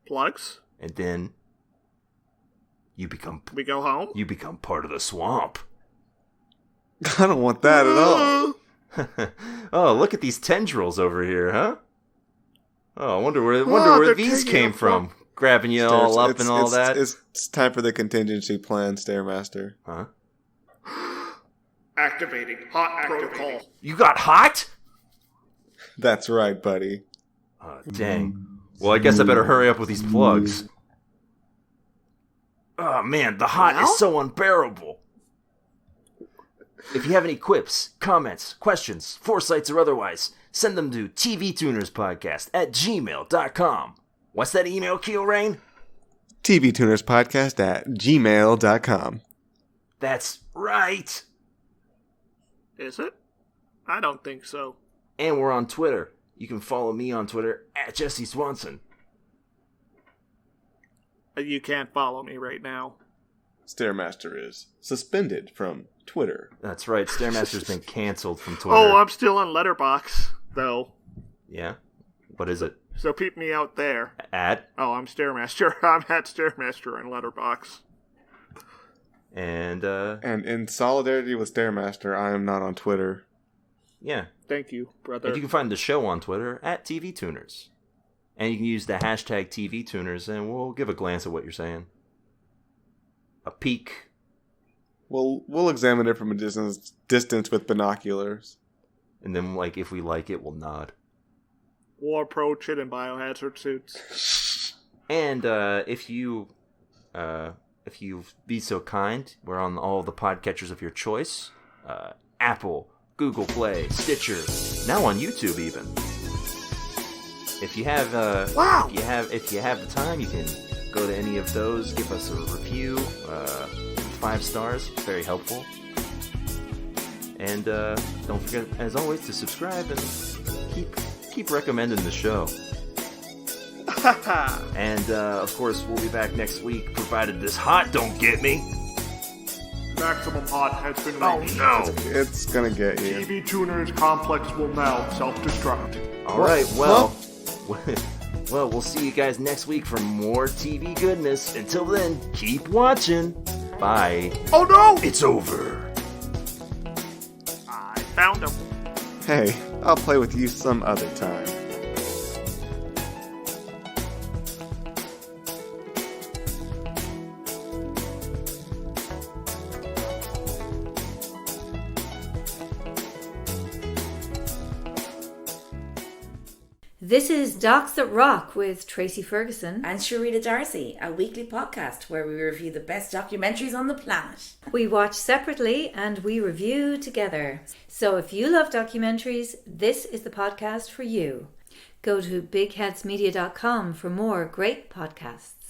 Plugs. and then we go home. You become part of the swamp. I don't want that at all. Oh, look at these tendrils over here, huh? Oh, I wonder where these came from. Grabbing you all up and all that. It's time for the contingency plan, Stairmaster. Huh? Activating hot protocol. You got hot? That's right, buddy. Oh, dang. Well, I guess I better hurry up with these plugs. Oh, man, the hot is so unbearable. If you have any quips, comments, questions, foresights, or otherwise, send them to tvtunerspodcast@gmail.com. What's that email, Keel Rain? tvtunerspodcast@gmail.com. That's right. Is it? I don't think so. And we're on Twitter. You can follow me on Twitter @Jesse Swanson. You can't follow me right now. Stairmaster is suspended from Twitter. That's right. Stairmaster's been canceled from Twitter. Oh, I'm still on Letterboxd, though. Yeah? What is it? So peep me out there. At? Oh, I'm Stairmaster. I'm at Stairmaster on Letterboxd. And in solidarity with Stairmaster, I am not on Twitter. Yeah. Thank you, brother. And you can find the show on Twitter @TVTuners. And you can use the hashtag TVTuners, and we'll give a glance at what you're saying. A peek. We'll examine it from a distance with binoculars. And then, if we like it, we'll nod. We'll approach it in biohazard suits. And if you be so kind, we're on all the podcatchers of your choice. Apple, Google Play, Stitcher, now on YouTube even. If you have if you have the time, you can go to any of those, give us a review, 5 stars, very helpful. And don't forget, as always, to subscribe and keep recommending the show. And of course, we'll be back next week, provided this hot don't get me. Maximum hot has been reached. Oh no! It's gonna get you. TV Tuners Complex will now self-destruct. All right, well, we'll see you guys next week for more TV goodness. Until then, keep watching. Bye. Oh no! It's over. I found him. Hey, I'll play with you some other time. This is Docs That Rock with Tracy Ferguson and Sharita Darcy, a weekly podcast where we review the best documentaries on the planet. We watch separately and we review together. So if you love documentaries, this is the podcast for you. Go to bigheadsmedia.com for more great podcasts.